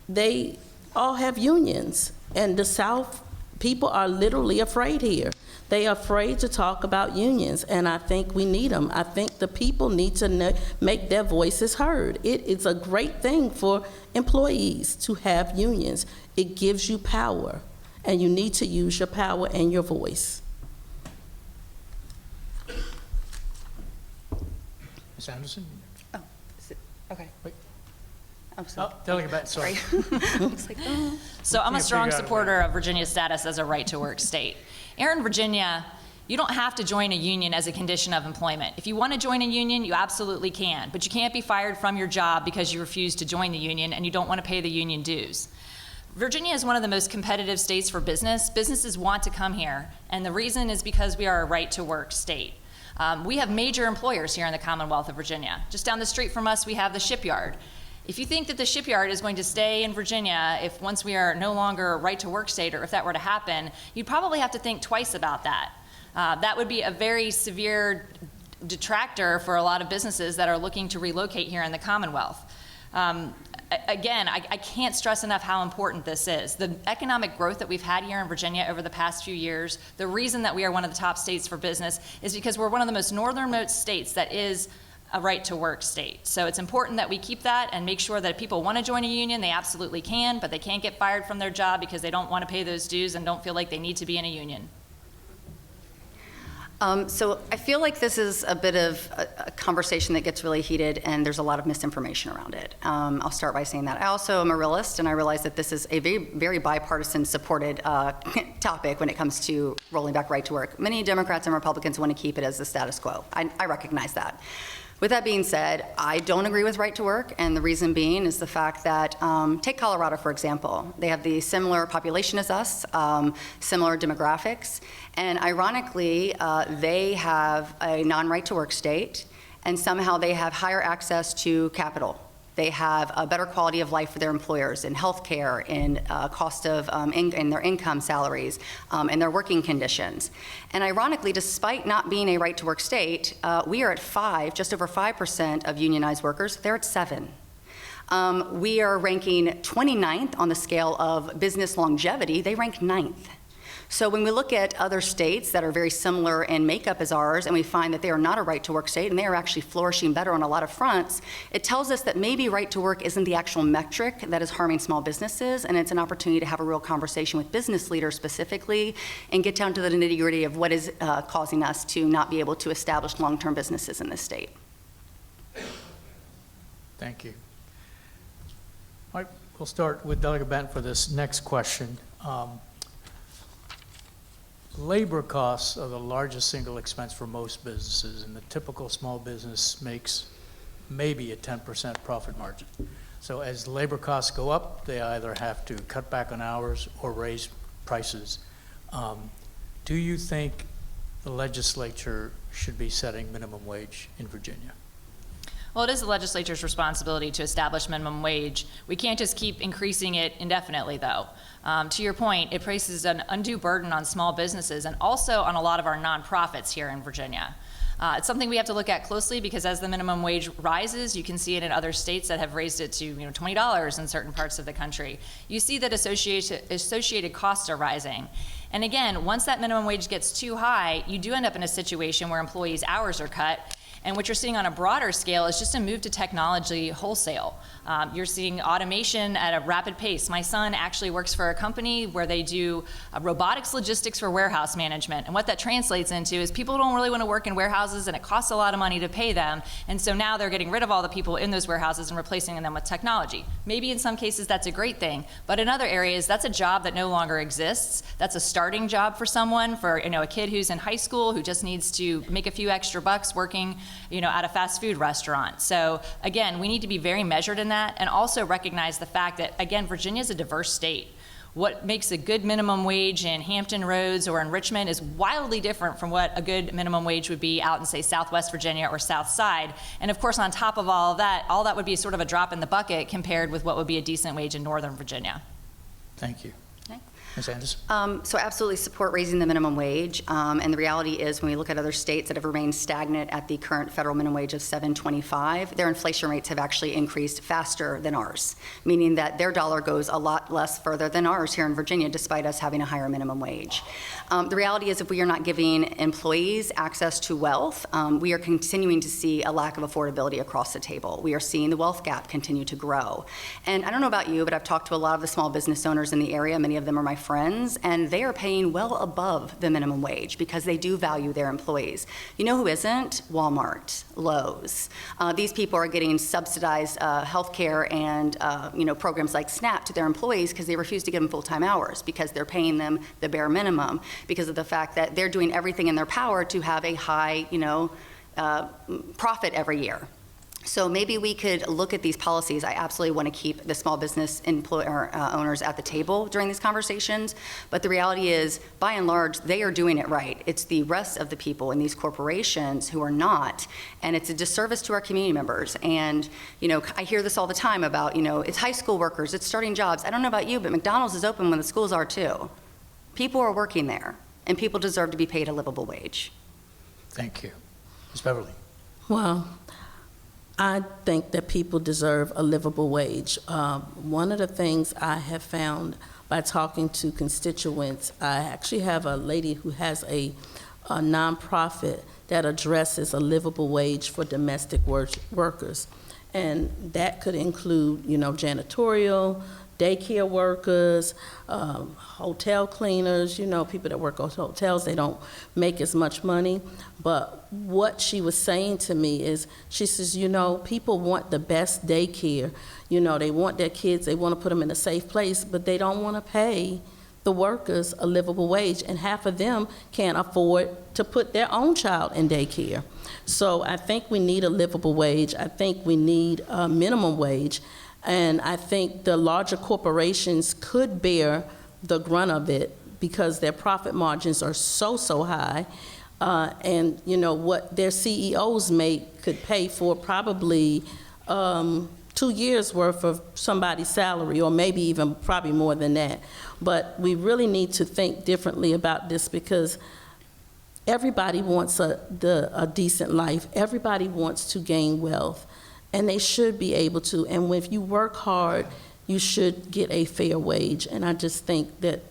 Speaker 5: they all have unions, and the South, people are literally afraid here. They are afraid to talk about unions, and I think we need them. I think the people need to make their voices heard. It is a great thing for employees to have unions. It gives you power, and you need to use your power and your voice.
Speaker 6: Ms. Anderson?
Speaker 4: Oh, is it, okay.
Speaker 6: Wait.
Speaker 4: I'm sorry.
Speaker 6: Oh, Delegate Batten, sorry.
Speaker 4: It's like, oh.
Speaker 3: So I'm a
Speaker 6: Can't
Speaker 3: strong
Speaker 6: figure out a
Speaker 3: supporter of Virginia's status as a right-to-work state. Here in Virginia, you don't have to join a union as a condition of employment. If you want to join a union, you absolutely can, but you can't be fired from your job because you refuse to join the union and you don't want to pay the union dues. Virginia is one of the most competitive states for business. Businesses want to come here, and the reason is because we are a right-to-work state. We have major employers here in the Commonwealth of Virginia. Just down the street from us, we have the shipyard. If you think that the shipyard is going to stay in Virginia if once we are no longer a right-to-work state, or if that were to happen, you'd probably have to think twice about that. That would be a very severe detractor for a lot of businesses that are looking to relocate here in the Commonwealth. Again, I can't stress enough how important this is. The economic growth that we've had here in Virginia over the past few years, the reason that we are one of the top states for business is because we're one of the most northernmost states that is a right-to-work state. So it's important that we keep that and make sure that if people want to join a union, they absolutely can, but they can't get fired from their job because they don't want to pay those dues and don't feel like they need to be in a union.
Speaker 4: So I feel like this is a bit of a conversation that gets really heated, and there's a lot of misinformation around it. I'll start by saying that. I also am a realist, and I realize that this is a very, very bipartisan supported topic when it comes to rolling back right to work. Many Democrats and Republicans want to keep it as the status quo. I recognize that. With that being said, I don't agree with right to work, and the reason being is the fact that, take Colorado, for example. They have the similar population as us, similar demographics, and ironically, they have a non-right to work state, and somehow they have higher access to capital. They have a better quality of life for their employers in health care, in cost of, in their income salaries, and their working conditions. And ironically, despite not being a right-to-work state, we are at just over 5% of unionized workers. They're at 7%. We are ranking 29th on the scale of business longevity. They rank 9th. So when we look at other states that are very similar in makeup as ours, and we find that they are not a right-to-work state, and they are actually flourishing better on a lot of fronts, it tells us that maybe right-to-work isn't the actual metric that is harming small businesses, and it's an opportunity to have a real conversation with business leaders specifically, and get down to the nitty-gritty of what is causing us to not be able to establish long-term businesses in this state.
Speaker 6: Thank you. All right, we'll start with Delegate Batten for this next question. Labor costs are the largest single expense for most businesses, and the typical small business makes maybe a 10% profit margin. So as labor costs go up, they either have to cut back on hours or raise prices. Do you think the legislature should be setting minimum wage in Virginia?
Speaker 3: Well, it is the legislature's responsibility to establish minimum wage. We can't just keep increasing it indefinitely, though. To your point, it places an undue burden on small businesses and also on a lot of our nonprofits here in Virginia. It's something we have to look at closely because as the minimum wage rises, you can see it in other states that have raised it to $20 in certain parts of the country. You see that associated costs are rising. And again, once that minimum wage gets too high, you do end up in a situation where employees' hours are cut. And what you're seeing on a broader scale is just a move to technology wholesale. You're seeing automation at a rapid pace. My son actually works for a company where they do robotics logistics for warehouse management. And what that translates into is people don't really want to work in warehouses and it costs a lot of money to pay them. And so now they're getting rid of all the people in those warehouses and replacing them with technology. Maybe in some cases that's a great thing, but in other areas that's a job that no longer exists. That's a starting job for someone, for a kid who's in high school who just needs to make a few extra bucks working at a fast food restaurant. So again, we need to be very measured in that and also recognize the fact that, again, Virginia is a diverse state. What makes a good minimum wage in Hampton Roads or in Richmond is wildly different from what a good minimum wage would be out in, say, Southwest Virginia or South Side. And of course, on top of all that would be sort of a drop in the bucket compared with what would be a decent wage in Northern Virginia.
Speaker 6: Thank you.
Speaker 4: Okay.
Speaker 6: Ms. Anderson?
Speaker 4: So I absolutely support raising the minimum wage. And the reality is, when we look at other states that have remained stagnant at the current federal minimum wage of $7.25, their inflation rates have actually increased faster than ours, meaning that their dollar goes a lot less further than ours here in Virginia, despite us having a higher minimum wage. The reality is, if we are not giving employees access to wealth, we are continuing to see a lack of affordability across the table. We are seeing the wealth gap continue to grow. And I don't know about you, but I've talked to a lot of the small business owners in the area. Many of them are my friends, and they are paying well above the minimum wage because they do value their employees. You know who isn't? Walmart, Lowe's. These people are getting subsidized health care and programs like SNAP to their employees because they refuse to give them full-time hours, because they're paying them the bare minimum, because of the fact that they're doing everything in their power to have a high profit every year. So maybe we could look at these policies. I absolutely want to keep the small business owners at the table during these conversations, but the reality is, by and large, they are doing it right. It's the rest of the people in these corporations who are not, and it's a disservice to our community members. And I hear this all the time about it's high school workers, it's starting jobs. I don't know about you, but McDonald's is open when the schools are too. People are working there, and people deserve to be paid a livable wage.
Speaker 6: Thank you. Ms. Beverly?
Speaker 5: Well, I think that people deserve a livable wage. One of the things I have found by talking to constituents, I actually have a lady who has a nonprofit that addresses a livable wage for domestic workers. And that could include, janitorial, daycare workers, hotel cleaners, people that work at hotels, they don't make as much money. But what she was saying to me is, she says, people want the best daycare. They want their kids, they want to put them in a safe place, but they don't want to pay the workers a livable wage, and half of them can't afford to put their own child in daycare. So I think we need a livable wage. I think we need a minimum wage. And I think the larger corporations could bear the brunt of it because their profit margins are so high. And what their CEOs could pay for probably 2 years worth of somebody's salary, or maybe even probably more than that. But we really need to think differently about this, because everybody wants a decent life. Everybody wants to gain wealth. And they should be able to. And if you work hard, you should get a fair wage. And I just think that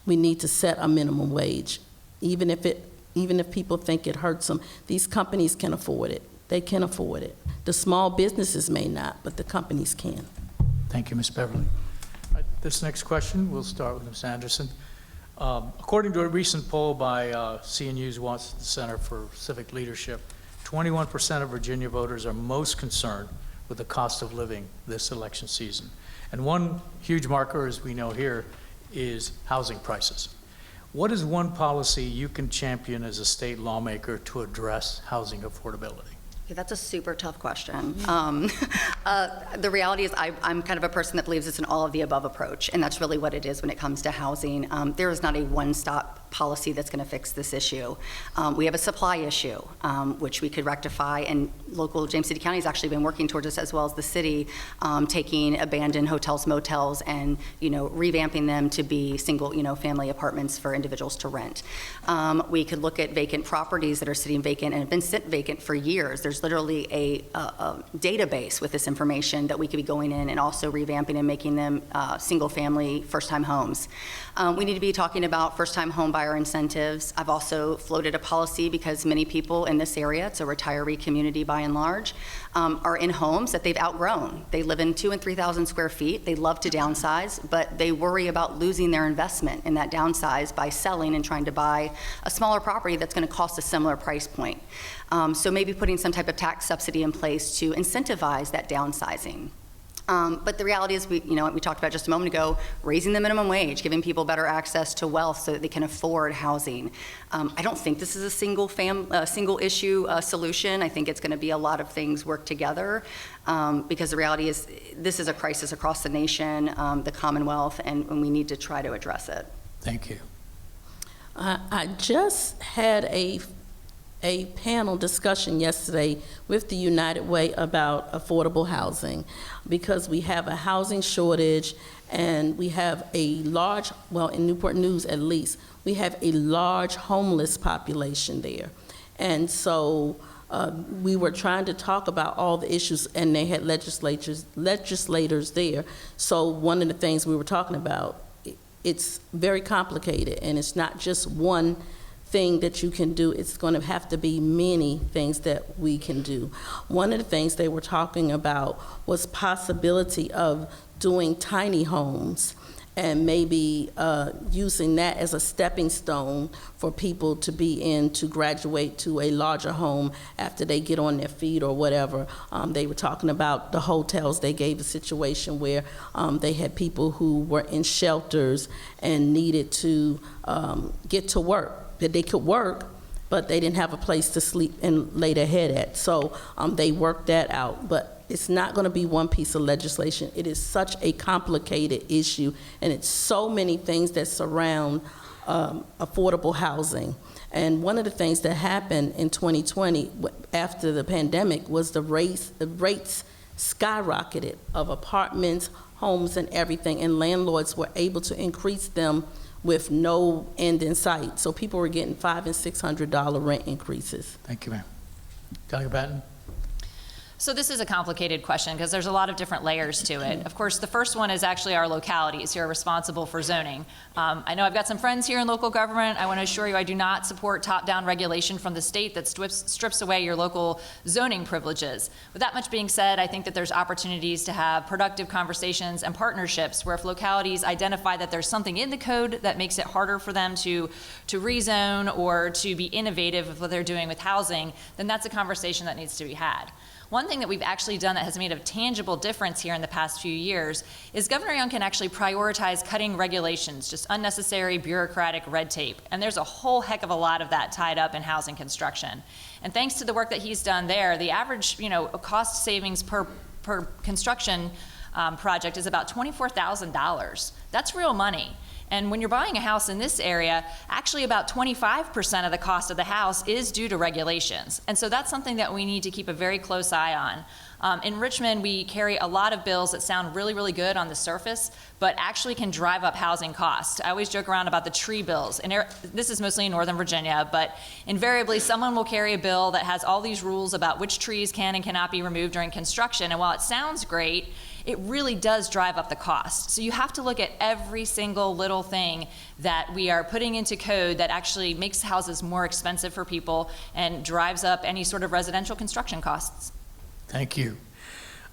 Speaker 5: we need to set a minimum wage, even if people think it hurts them. These companies can afford it. They can afford it. The small businesses may not, but the companies can.
Speaker 6: Thank you, Ms. Beverly. All right, this next question, we'll start with Ms. Anderson. According to a recent poll by CNU's Watson Center for Civic Leadership, 21% of Virginia voters are most concerned with the cost of living this election season. And one huge marker, as we know here, is housing prices. What is one policy you can champion as a state lawmaker to address housing affordability?
Speaker 4: Okay, that's a super tough question. The reality is I'm kind of a person that believes it's an all of the above approach, and that's really what it is when it comes to housing. There is not a one-stop policy that's going to fix this issue. We have a supply issue, which we could rectify, and local James City County has actually been working towards this, as well as the city, taking abandoned hotels, motels, and revamping them to be single family apartments for individuals to rent. We could look at vacant properties that are sitting vacant and have been sit vacant for years. There's literally a database with this information that we could be going in and also revamping and making them single family first-time homes. We need to be talking about first-time home buyer incentives. I've also floated a policy because many people in this area, it's a retiree community by and large, are in homes that they've outgrown. They live in 2,000 and 3,000 square feet. They love to downsize, but they worry about losing their investment in that downsize by selling and trying to buy a smaller property that's going to cost a similar price point. So maybe putting some type of tax subsidy in place to incentivize that downsizing. But the reality is, we talked about just a moment ago, raising the minimum wage, giving people better access to wealth so that they can afford housing. I don't think this is a single issue solution. I think it's going to be a lot of things work together, because the reality is this is a crisis across the nation, the Commonwealth, and we need to try to address it.
Speaker 6: Thank you.
Speaker 5: I just had a panel discussion yesterday with the United Way about affordable housing, because we have a housing shortage, and we have a large, well, in Newport News at least, we have a large homeless population there. And so we were trying to talk about all the issues, and they had legislators there. So one of the things we were talking about, it's very complicated, and it's not just one thing that you can do. It's going to have to be many things that we can do. One of the things they were talking about was possibility of doing tiny homes, and maybe using that as a stepping stone for people to be in to graduate to a larger home after they get on their feet or whatever. They were talking about the hotels. They gave a situation where they had people who were in shelters and needed to get to work, that they could work, but they didn't have a place to sleep and lay their head at. So they worked that out. But it's not going to be one piece of legislation. It is such a complicated issue, and it's so many things that surround affordable housing. And one of the things that happened in 2020 after the pandemic was the rates skyrocketed of apartments, homes, and everything, and landlords were able to increase them with no end in sight. So people were getting $500 and $600 rent increases.
Speaker 6: Thank you, ma'am. Delegate Batten?
Speaker 3: So this is a complicated question because there's a lot of different layers to it. Of course, the first one is actually our localities who are responsible for zoning. I know I've got some friends here in local government. I want to assure you I do not support top-down regulation from the state that strips away your local zoning privileges. With that much being said, I think that there's opportunities to have productive conversations and partnerships where if localities identify that there's something in the code that makes it harder for them to rezone or to be innovative with what they're doing with housing, then that's a conversation that needs to be had. One thing that we've actually done that has made a tangible difference here in the past few years is Governor Young can actually prioritize cutting regulations, just unnecessary bureaucratic red tape. And there's a whole heck of a lot of that tied up in housing construction. And thanks to the work that he's done there, the average cost savings per construction project is about $24,000. That's real money. And when you're buying a house in this area, actually about 25% of the cost of the house is due to regulations. And so that's something that we need to keep a very close eye on. In Richmond, we carry a lot of bills that sound really, really good on the surface, but actually can drive up housing costs. I always joke around about the tree bills. And this is mostly in Northern Virginia, but invariably someone will carry a bill that has all these rules about which trees can and cannot be removed during construction. And while it sounds great, it really does drive up the cost. So you have to look at every single little thing that we are putting into code that actually makes houses more expensive for people and drives up any sort of residential construction costs.
Speaker 6: Thank you.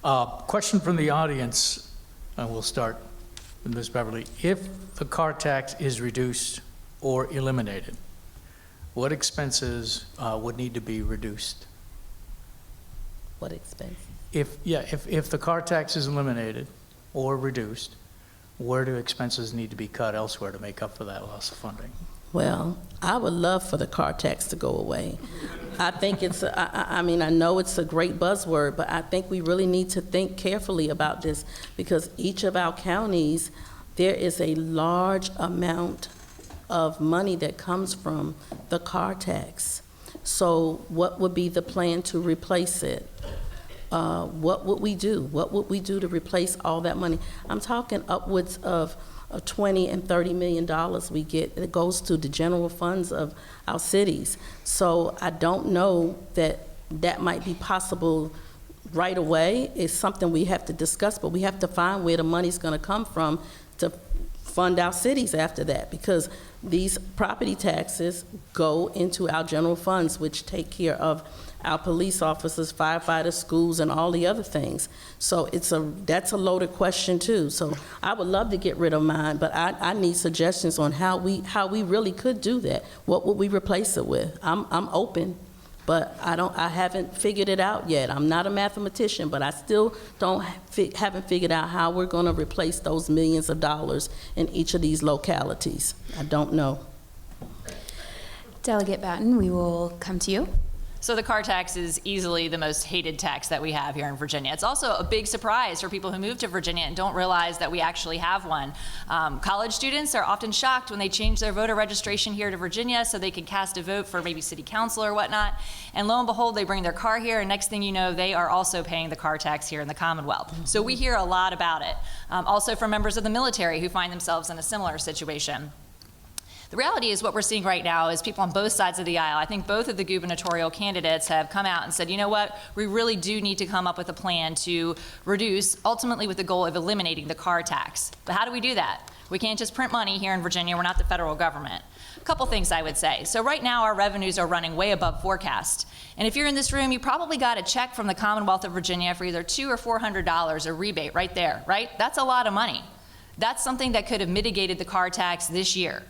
Speaker 6: Question from the audience, and we'll start with Ms. Beverly. If the car tax is reduced or eliminated, what expenses would need to be reduced?
Speaker 5: What expenses?
Speaker 6: If the car tax is eliminated or reduced, where do expenses need to be cut elsewhere to make up for that loss of funding?
Speaker 5: Well, I would love for the car tax to go away. I think it's, I mean, I know it's a great buzzword, but I think we really need to think carefully about this because each of our counties, there is a large amount of money that comes from the car tax. So what would be the plan to replace it? What would we do? What would we do to replace all that money? I'm talking upwards of $20 and $30 million we get. It goes to the general funds of our cities. So I don't know that that might be possible right away. It's something we have to discuss, but we have to find where the money's going to come from to fund our cities after that, because these property taxes go into our general funds, which take care of our police officers, firefighters, schools, and all the other things. So that's a loaded question too. So I would love to get rid of mine, but I need suggestions on how we really could do that. What would we replace it with? I'm open. but I haven't figured it out yet. I'm not a mathematician, but I still haven't figured out how we're going to replace those millions of dollars in each of these localities. I don't know.
Speaker 2: Delegate Batten, we will come to you.
Speaker 3: So the car tax is easily the most hated tax that we have here in Virginia. It's also a big surprise for people who move to Virginia and don't realize that we actually have one. College students are often shocked when they change their voter registration here to Virginia so they can cast a vote for maybe city council or whatnot. And lo and behold, they bring their car here, and next thing you know, they are also paying the car tax here in the Commonwealth. So we hear a lot about it. Also from members of the military who find themselves in a similar situation. The reality is what we're seeing right now is people on both sides of the aisle. I think both of the gubernatorial candidates have come out and said, you know what, we really do need to come up with a plan to reduce, ultimately with the goal of eliminating the car tax. But how do we do that? We can't just print money here in Virginia. We're not the federal government. A couple things I would say. So right now our revenues are running way above forecast. And if you're in this room, you probably got a check from the Commonwealth of Virginia for either $200 or $400, a rebate right there, right? That's a lot of money. That's something that could have mitigated the car tax this year.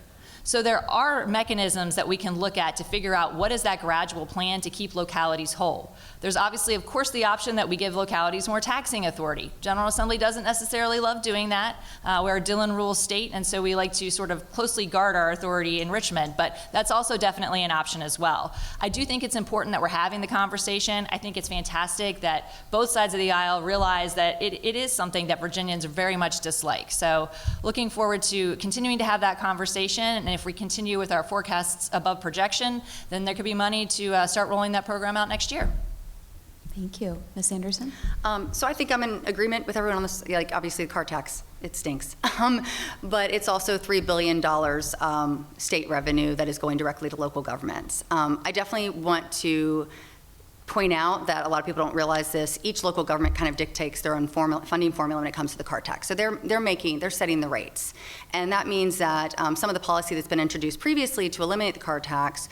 Speaker 3: So there are mechanisms that we can look at to figure out what is that gradual plan to keep localities whole. There's obviously, of course, the option that we give localities more taxing authority. General Assembly doesn't necessarily love doing that. We're a Dillon Rule state, and so we like to sort of closely guard our authority in Richmond, but that's also definitely an option as well. I do think it's important that we're having the conversation. I think it's fantastic that both sides of the aisle realize that it is something that Virginians very much dislike. So looking forward to continuing to have that conversation, and if we continue with our forecasts above projection, then there could be money to start rolling that program out next year.
Speaker 2: Thank you. Ms. Anderson?
Speaker 4: So I think I'm in agreement with everyone on this. Like, obviously, the car tax, it stinks. But it's also $3 billion state revenue that is going directly to local governments. I definitely want to point out that a lot of people don't realize this. Each local government kind of dictates their own funding formula when it comes to the car tax. So they're setting the rates. And that means that some of the policy that's been introduced previously to eliminate the car tax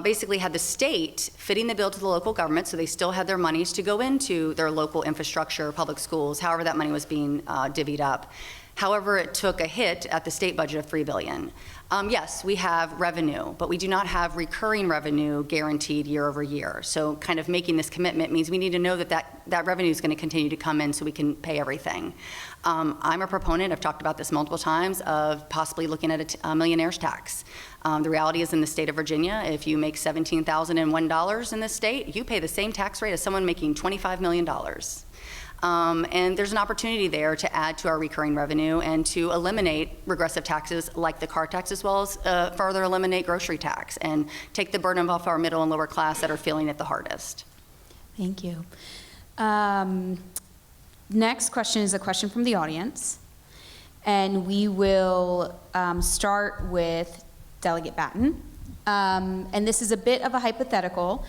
Speaker 4: basically had the state fitting the bill to the local government, so they still had their monies to go into their local infrastructure, public schools, however that money was being divvied up. However, it took a hit at the state budget of $3 billion. Yes, we have revenue, but we do not have recurring revenue guaranteed year over year. So kind of making this commitment means we need to know that revenue is going to continue to come in so we can pay everything. I'm a proponent, I've talked about this multiple times, of possibly looking at a millionaire's tax. The reality is in the state of Virginia, if you make $17,001 in this state, you pay the same tax rate as someone making $25 million. And there's an opportunity there to add to our recurring revenue and to eliminate regressive taxes like the car tax, as well as further eliminate grocery tax and take the burden off our middle and lower class that are feeling it the hardest.
Speaker 2: Thank you. Next question is a question from the audience. And we will start with Delegate Batten. And this is a bit of a hypothetical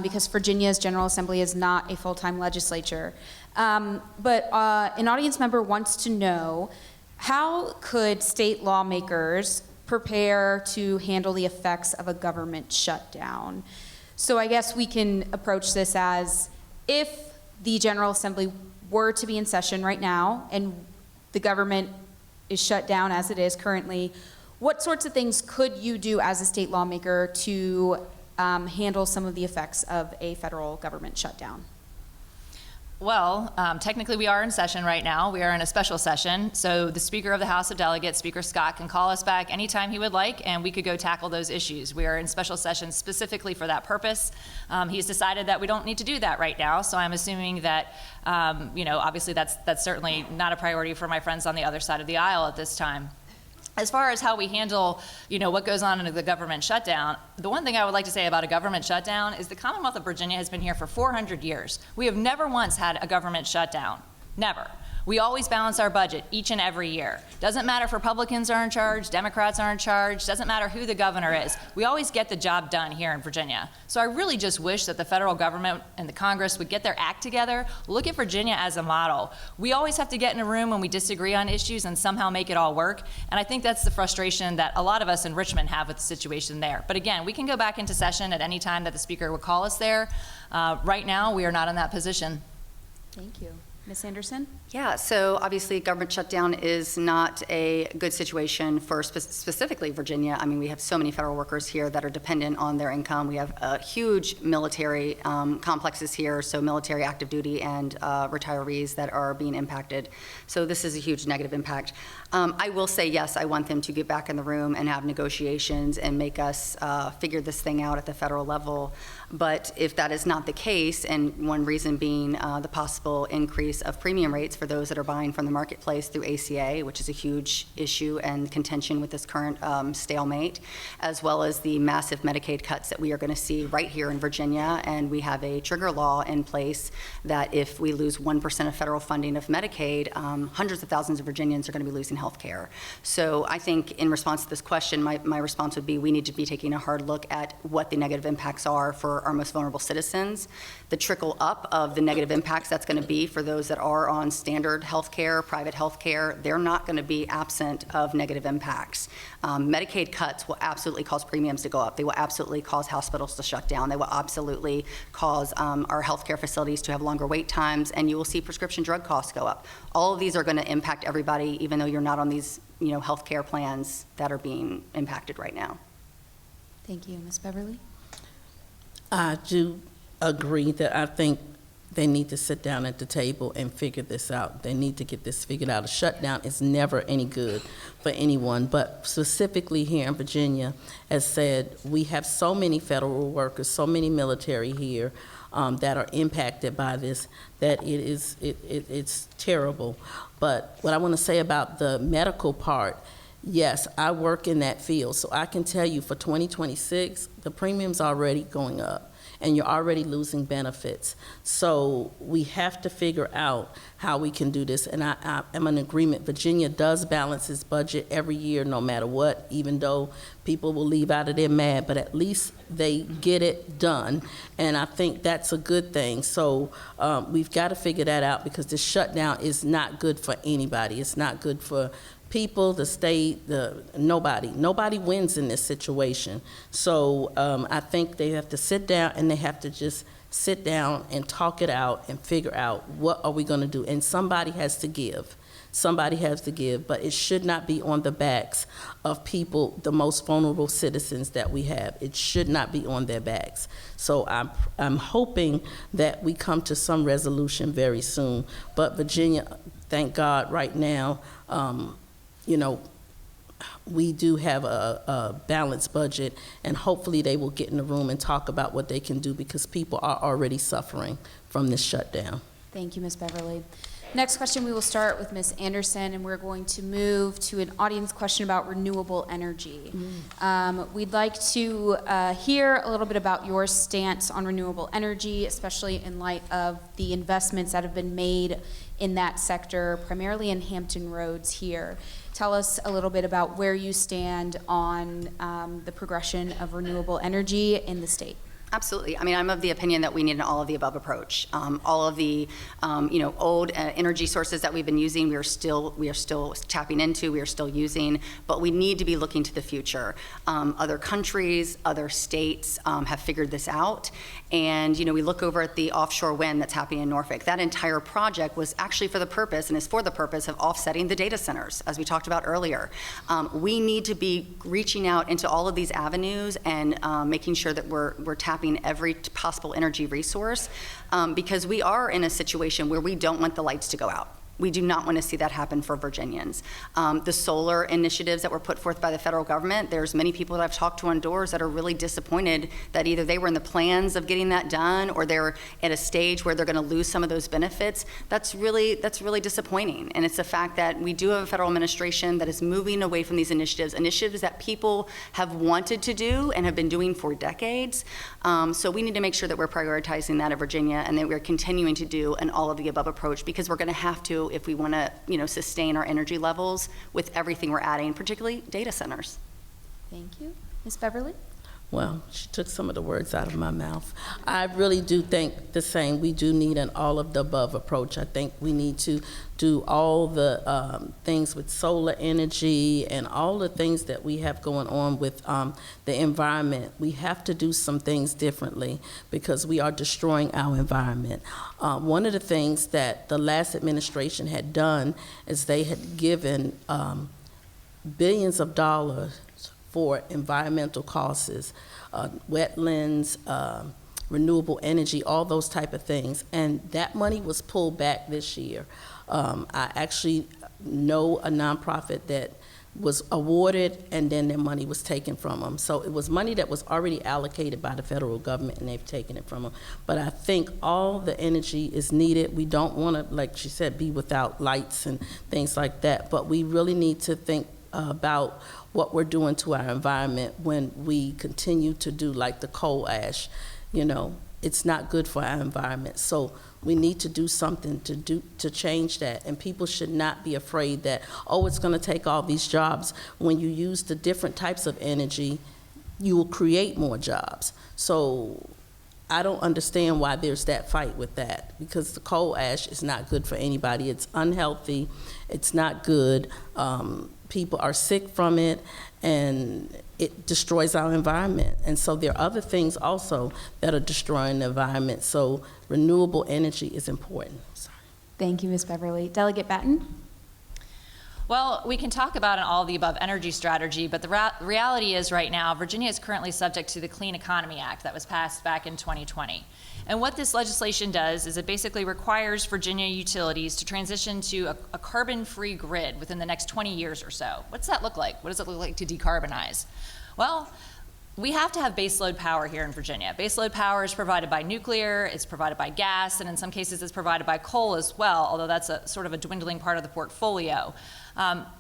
Speaker 2: because Virginia's General Assembly is not a full-time legislature. But an audience member wants to know, how could state lawmakers prepare to handle the effects of a government shutdown? So I guess we can approach this as, if the General Assembly were to be in session right now and the government is shut down as it is currently, what sorts of things could you do as a state lawmaker to handle some of the effects of a federal government shutdown?
Speaker 3: Well, technically we are in session right now. We are in a special session. So the Speaker of the House of Delegates, Speaker Scott, can call us back anytime he would like, and we could go tackle those issues. We are in special session specifically for that purpose. He's decided that we don't need to do that right now, so I'm assuming that, obviously that's certainly not a priority for my friends on the other side of the aisle at this time. As far as how we handle, what goes on in the government shutdown, the one thing I would like to say about a government shutdown is the Commonwealth of Virginia has been here for 400 years. We have never once had a government shutdown. Never. We always balance our budget each and every year. Doesn't matter if Republicans are in charge, Democrats are in charge, doesn't matter who the governor is. We always get the job done here in Virginia. So I really just wish that the federal government and the Congress would get their act together, look at Virginia as a model. We always have to get in a room when we disagree on issues and somehow make it all work. And I think that's the frustration that a lot of us in Richmond have with the situation there. But again, we can go back into session at any time that the Speaker would call us there. Right now, we are not in that position.
Speaker 2: Thank you. Ms. Anderson?
Speaker 4: Yeah, so obviously government shutdown is not a good situation for specifically Virginia. I mean, we have so many federal workers here that are dependent on their income. We have huge military complexes here, so military active duty and retirees that are being impacted. So this is a huge negative impact. I will say, yes, I want them to get back in the room and have negotiations and make us figure this thing out at the federal level. But if that is not the case, and one reason being the possible increase of premium rates for those that are buying from the marketplace through ACA, which is a huge issue and contention with this current stalemate, as well as the massive Medicaid cuts that we are going to see right here in Virginia. And we have a trigger law in place that if we lose 1% of federal funding of Medicaid, hundreds of thousands of Virginians are going to be losing health care. So I think in response to this question, my response would be we need to be taking a hard look at what the negative impacts are for our most vulnerable citizens, the trickle up of the negative impacts that's going to be for those that are on standard health care, private health care. They're not going to be absent of negative impacts. Medicaid cuts will absolutely cause premiums to go up. They will absolutely cause hospitals to shut down. They will absolutely cause our healthcare facilities to have longer wait times, and you will see prescription drug costs go up. All of these are going to impact everybody, even though you're not on these, healthcare plans that are being impacted right now.
Speaker 2: Thank you. Ms. Beverly?
Speaker 5: I do agree that I think they need to sit down at the table and figure this out. They need to get this figured out. A shutdown is never any good for anyone, but specifically here in Virginia, as said, we have so many federal workers, so many military here that are impacted by this, that it's terrible. But what I want to say about the medical part, yes, I work in that field, so I can tell you for 2026, the premium's already going up, and you're already losing benefits. So we have to figure out how we can do this, and I am in agreement. Virginia does balance its budget every year, no matter what, even though people will leave out of there mad, but at least they get it done, and I think that's a good thing. So we've got to figure that out, because this shutdown is not good for anybody. It's not good for people, the state, nobody wins in this situation. So I think they have to sit down, and they have to just sit down and talk it out and figure out what are we going to do. And somebody has to give. Somebody has to give, but it should not be on the backs of people, the most vulnerable citizens that we have. It should not be on their backs. So I'm hoping that we come to some resolution very soon. But Virginia, thank God, right now, we do have a balanced budget, and hopefully they will get in the room and talk about what they can do, because people are already suffering from this shutdown.
Speaker 2: Thank you, Ms. Beverly. Next question, we will start with Ms. Anderson, and we're going to move to an audience question about renewable energy. We'd like to hear a little bit about your stance on renewable energy, especially in light of the investments that have been made in that sector, primarily in Hampton Roads here. Tell us a little bit about where you stand on the progression of renewable energy in the state.
Speaker 4: Absolutely. I mean, I'm of the opinion that we need an all-of-the-above approach. All of the, old energy sources that we've been using, we are still tapping into, we are still using, but we need to be looking to the future. Other countries, other states have figured this out, and we look over at the offshore wind that's happening in Norfolk. That entire project was actually for the purpose, and is for the purpose of offsetting the data centers, as we talked about earlier. We need to be reaching out into all of these avenues and making sure that we're tapping every possible energy resource, because we are in a situation where we don't want the lights to go out. We do not want to see that happen for Virginians. The solar initiatives that were put forth by the federal government, there's many people that I've talked to on doors that are really disappointed that either they were in the plans of getting that done, or they're at a stage where they're going to lose some of those benefits. That's really disappointing. And it's the fact that we do have a federal administration that is moving away from these initiatives that people have wanted to do and have been doing for decades. So we need to make sure that we're prioritizing that in Virginia, and that we're continuing to do an all-of-the-above approach, because we're going to have to if we want to, sustain our energy levels with everything we're adding, particularly data centers.
Speaker 2: Thank you. Ms. Beverly?
Speaker 5: Well, she took some of the words out of my mouth. I really do think the same. We do need an all-of-the-above approach. I think we need to do all the things with solar energy and all the things that we have going on with the environment. We have to do some things differently because we are destroying our environment. One of the things that the last administration had done is they had given billions of dollars for environmental causes, wetlands, renewable energy, all those type of things. And that money was pulled back this year. I actually know a nonprofit that was awarded and then their money was taken from them. So it was money that was already allocated by the federal government and they've taken it from them. But I think all the energy is needed. We don't want to, like she said, be without lights and things like that. But we really need to think about what we're doing to our environment when we continue to do like the coal ash. You know, it's not good for our environment. So we need to do something to change that. And people should not be afraid that, oh, it's going to take all these jobs. When you use the different types of energy, you will create more jobs. So I don't understand why there's that fight with that, because the coal ash is not good for anybody. It's unhealthy. It's not good. People are sick from it, and it destroys our environment. And so there are other things also that are destroying the environment. So renewable energy is important. Sorry.
Speaker 2: Thank you, Ms. Beverly. Delegate Batten?
Speaker 3: Well, we can talk about an all-of-the-above energy strategy, but the reality is right now, Virginia is currently subject to the Clean Economy Act that was passed back in 2020. And what this legislation does is it basically requires Virginia utilities to transition to a carbon-free grid within the next 20 years or so. What's that look like? What does it look like to decarbonize? Well, we have to have baseload power here in Virginia. Baseload power is provided by nuclear, it's provided by gas, and in some cases it's provided by coal as well, although that's a sort of a dwindling part of the portfolio.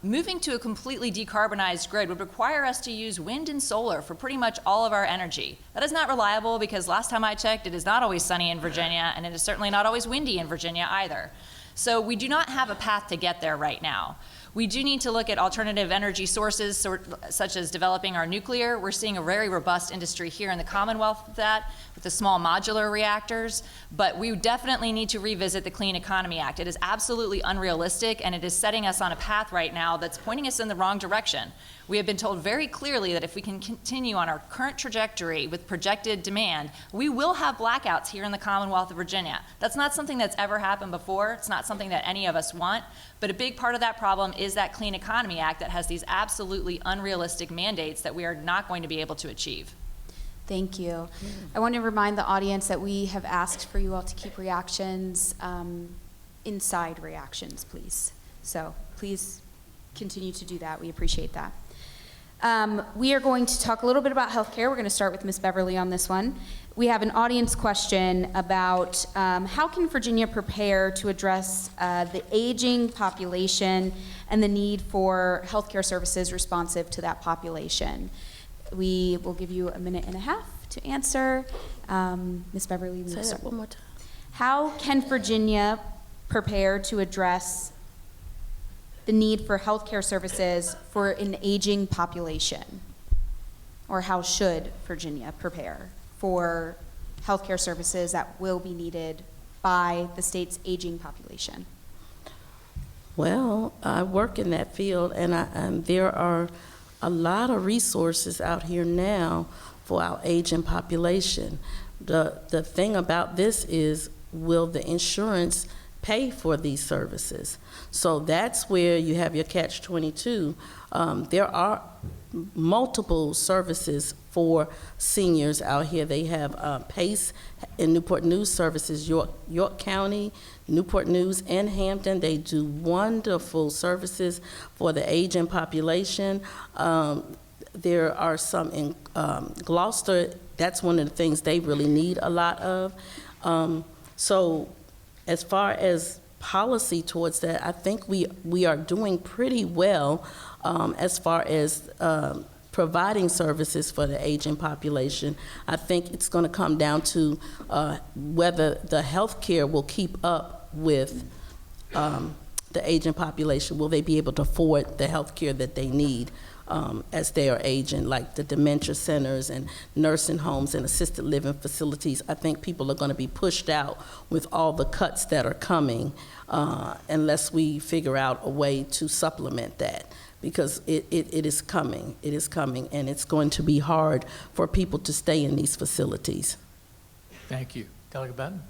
Speaker 3: Moving to a completely decarbonized grid would require us to use wind and solar for pretty much all of our energy. That is not reliable because last time I checked, it is not always sunny in Virginia, and it is certainly not always windy in Virginia either. So we do not have a path to get there right now. We do need to look at alternative energy sources, such as developing our nuclear. We're seeing a very robust industry here in the Commonwealth with that, with the small modular reactors. But we definitely need to revisit the Clean Economy Act. It is absolutely unrealistic, and it is setting us on a path right now that's pointing us in the wrong direction. We have been told very clearly that if we can continue on our current trajectory with projected demand, we will have blackouts here in the Commonwealth of Virginia. That's not something that's ever happened before. It's not something that any of us want. But a big part of that problem is that Clean Economy Act that has these absolutely unrealistic mandates that we are not going to be able to achieve.
Speaker 2: Thank you. I want to remind the audience that we have asked for you all to keep reactions inside reactions, please. So please continue to do that. We appreciate that. We are going to talk a little bit about healthcare. We're going to start with Ms. Beverly on this one. We have an audience question about how can Virginia prepare to address the aging population and the need for healthcare services responsive to that population. We will give you a minute and a half to answer. Ms. Beverly, we will
Speaker 5: Say
Speaker 2: start.
Speaker 5: that one more time.
Speaker 2: How can Virginia prepare to address the need for healthcare services for an aging population? Or how should Virginia prepare for healthcare services that will be needed by the state's aging population?
Speaker 5: Well, I work in that field, and there are a lot of resources out here now for our aging population. The thing about this is, will the insurance pay for these services? So that's where you have your catch-22. There are multiple services for seniors out here. They have PACE in Newport News services, York County, Newport News, and Hampton. They do wonderful services for the aging population. There are some in Gloucester. That's one of the things they really need a lot of. So as far as policy towards that, I think we are doing pretty well as far as providing services for the aging population. I think it's going to come down to whether the health care will keep up with the aging population. Will they be able to afford the health care that they need? as they are aging, like the dementia centers and nursing homes and assisted living facilities. I think people are going to be pushed out with all the cuts that are coming unless we figure out a way to supplement that, because it is coming. It is coming, and it's going to be hard for people to stay in these facilities.
Speaker 6: Thank you. Delegate Batten?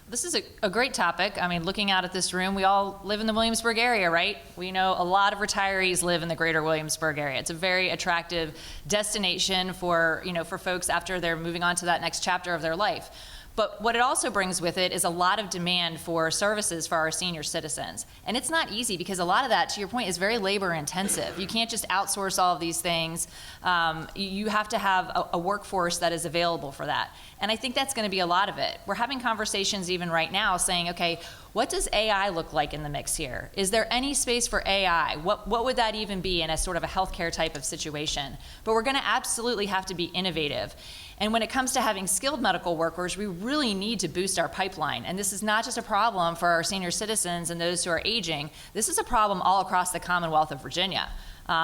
Speaker 3: This is a great topic. I mean, looking out at this room, we all live in the Williamsburg area, right? We know a lot of retirees live in the greater Williamsburg area. It's a very attractive destination for, for folks after they're moving on to that next chapter of their life. But what it also brings with it is a lot of demand for services for our senior citizens. And it's not easy because a lot of that, to your point, is very labor intensive. You can't just outsource all of these things. You have to have a workforce that is available for that. And I think that's going to be a lot of it. We're having conversations even right now saying, okay, what does AI look like in the mix here? Is there any space for AI? What would that even be in a sort of a healthcare type of situation? But we're going to absolutely have to be innovative. And when it comes to having skilled medical workers, we really need to boost our pipeline. And this is not just a problem for our senior citizens and those who are aging. This is a problem all across the Commonwealth of Virginia.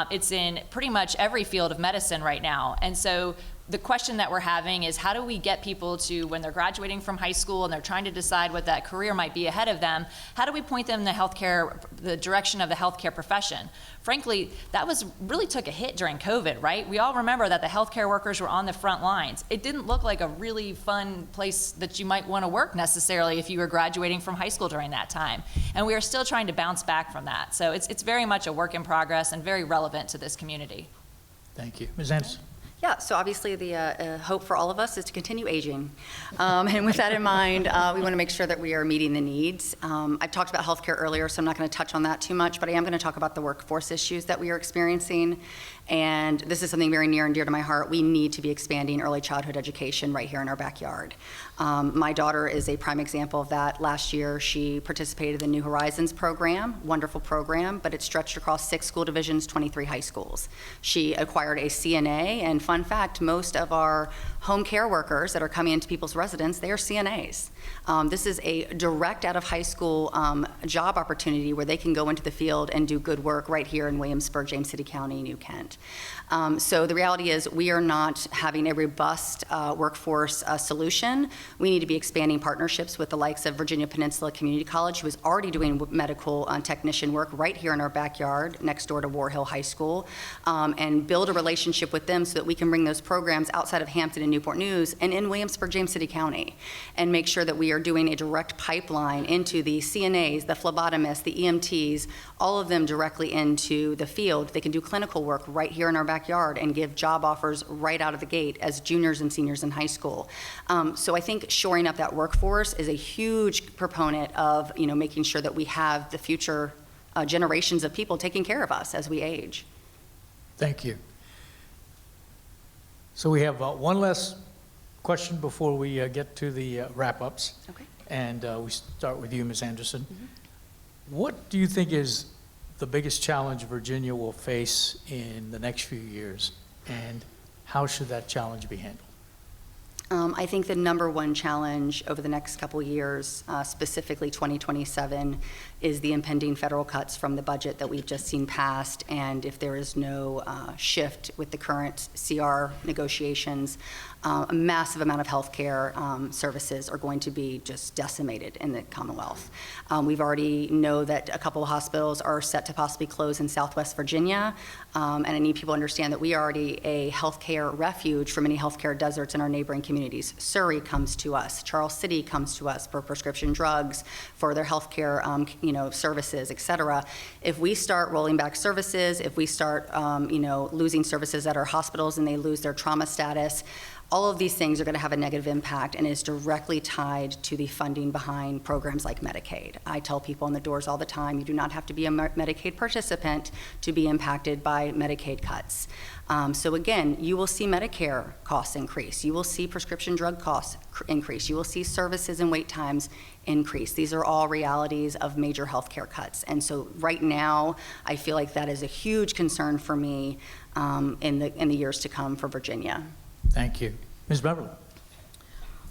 Speaker 3: It's in pretty much every field of medicine right now. And so the question that we're having is, how do we get people to, when they're graduating from high school and they're trying to decide what that career might be ahead of them, how do we point them in the direction of the healthcare profession? Frankly, that really took a hit during COVID, right? We all remember that the healthcare workers were on the front lines. It didn't look like a really fun place that you might want to work necessarily if you were graduating from high school during that time. And we are still trying to bounce back from that. So it's very much a work in progress and very relevant to this community.
Speaker 6: Thank you. Ms. Anderson?
Speaker 4: Yeah, so obviously the hope for all of us is to continue aging. And with that in mind, we want to make sure that we are meeting the needs. I've talked about healthcare earlier, so I'm not going to touch on that too much, but I am going to talk about the workforce issues that we are experiencing. And this is something very near and dear to my heart. We need to be expanding early childhood education right here in our backyard. My daughter is a prime example of that. Last year, she participated in the New Horizons program, wonderful program, but it stretched across 6 school divisions, 23 high schools. She acquired a CNA, and fun fact, most of our home care workers that are coming into people's residence, they are CNAs. This is a direct out of high school job opportunity where they can go into the field and do good work right here in Williamsburg, James City County, New Kent. So the reality is we are not having a robust workforce solution. We need to be expanding partnerships with the likes of Virginia Peninsula Community College, who is already doing medical technician work right here in our backyard next door to War Hill High School, and build a relationship with them so that we can bring those programs outside of Hampton and Newport News and in Williamsburg, James City County, and make sure that we are doing a direct pipeline into the CNAs, the phlebotomists, the EMTs, all of them directly into the field. They can do clinical work right here in our backyard and give job offers right out of the gate as juniors and seniors in high school. So I think shoring up that workforce is a huge proponent of making sure that we have the future generations of people taking care of us as we age.
Speaker 6: Thank you. So we have one last question before we get to the wrap-ups.
Speaker 4: Okay.
Speaker 6: And we start with you, Ms. Anderson.
Speaker 4: Mm-hmm.
Speaker 6: What do you think is the biggest challenge Virginia will face in the next few years, and how should that challenge be handled?
Speaker 4: I think the number one challenge over the next couple of years, specifically 2027, is the impending federal cuts from the budget that we've just seen passed. And if there is no shift with the current CR negotiations, a massive amount of healthcare services are going to be just decimated in the Commonwealth. We've already know that a couple of hospitals are set to possibly close in Southwest Virginia. And I need people to understand that we are already a healthcare refuge for many healthcare deserts in our neighboring communities. Surrey comes to us, Charles City comes to us for prescription drugs, for their healthcare services, et cetera. If we start rolling back services, if we start losing services at our hospitals and they lose their trauma status, all of these things are going to have a negative impact and is directly tied to the funding behind programs like Medicaid. I tell people in the doors all the time, you do not have to be a Medicaid participant to be impacted by Medicaid cuts. So again, you will see Medicare costs increase. You will see prescription drug costs increase. You will see services and wait times increase. These are all realities of major healthcare cuts. And so right now, I feel like that is a huge concern for me in the years to come for Virginia.
Speaker 6: Thank you. Ms. Beverly?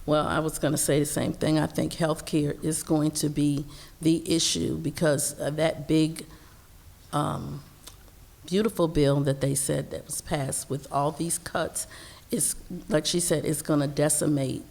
Speaker 5: Well, I was going to say the same thing. I think healthcare is going to be the issue because that big beautiful bill that they said that was passed with all these cuts is, like she said, it's going to decimate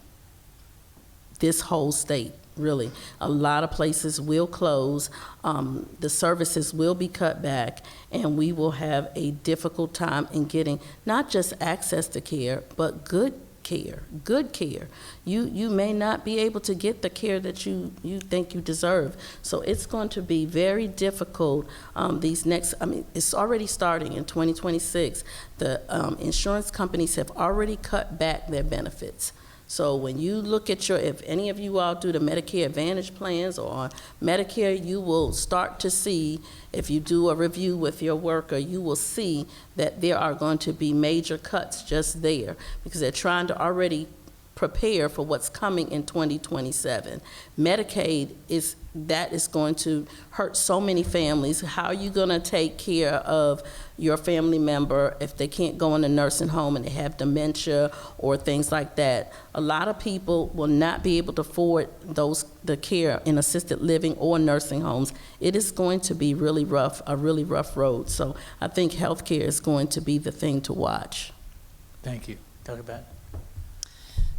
Speaker 5: this whole state, really. A lot of places will close, the services will be cut back, and we will have a difficult time in getting not just access to care, but good care, good care. You may not be able to get the care that you think you deserve. So it's going to be very difficult it's already starting in 2026. The insurance companies have already cut back their benefits. So when you look at if any of you all do the Medicare Advantage plans or on Medicare, you will start to see, if you do a review with your worker, you will see that there are going to be major cuts just there because they're trying to already prepare for what's coming in 2027. Medicaid is going to hurt so many families. How are you going to take care of your family member if they can't go in a nursing home and they have dementia or things like that? A lot of people will not be able to afford the care in assisted living or nursing homes. It is going to be really rough, a really rough road. So I think healthcare is going to be the thing to watch.
Speaker 6: Thank you. Dr. Batten.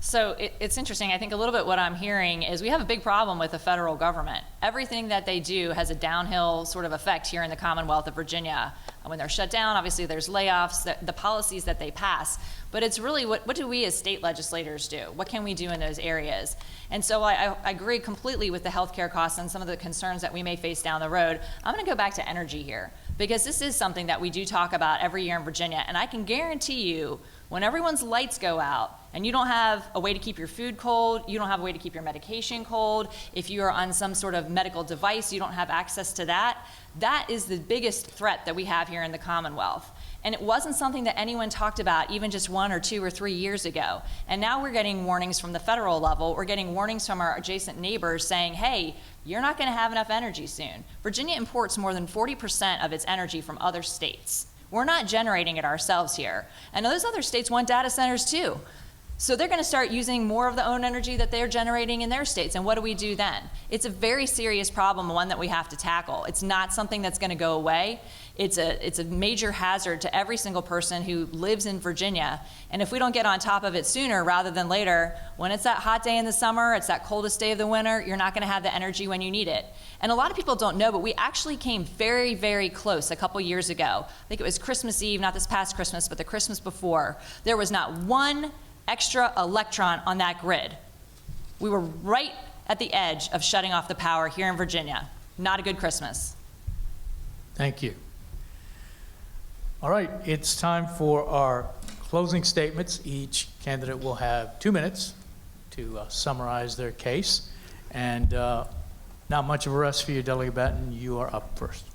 Speaker 3: So it's interesting. I think a little bit what I'm hearing is we have a big problem with the federal government. Everything that they do has a downhill sort of effect here in the Commonwealth of Virginia. When they're shut down, obviously there's layoffs, the policies that they pass. But it's really what do we as state legislators do? What can we do in those areas? And so I agree completely with the healthcare costs and some of the concerns that we may face down the road. I'm going to go back to energy here because this is something that we do talk about every year in Virginia. And I can guarantee you, when everyone's lights go out and you don't have a way to keep your food cold, you don't have a way to keep your medication cold, if you are on some sort of medical device, you don't have access to that, that is the biggest threat that we have here in the Commonwealth. And it wasn't something that anyone talked about even just 1 or 2 or 3 years ago. And now we're getting warnings from the federal level. We're getting warnings from our adjacent neighbors saying, hey, you're not going to have enough energy soon. Virginia imports more than 40% of its energy from other states. We're not generating it ourselves here. And those other states want data centers too. So they're going to start using more of the own energy that they're generating in their states. And what do we do then? It's a very serious problem, one that we have to tackle. It's not something that's going to go away. It's a major hazard to every single person who lives in Virginia. And if we don't get on top of it sooner rather than later, when it's that hot day in the summer, it's that coldest day of the winter, you're not going to have the energy when you need it. And a lot of people don't know, but we actually came very, very close a couple years ago. I think it was Christmas Eve, not this past Christmas, but the Christmas before. There was not one extra electron on that grid. We were right at the edge of shutting off the power here in Virginia. Not a good Christmas.
Speaker 6: Thank you. All right, it's time for our closing statements. Each candidate will have 2 minutes to summarize their case. And not much of a rest for you, Delegate Batten. You are up first.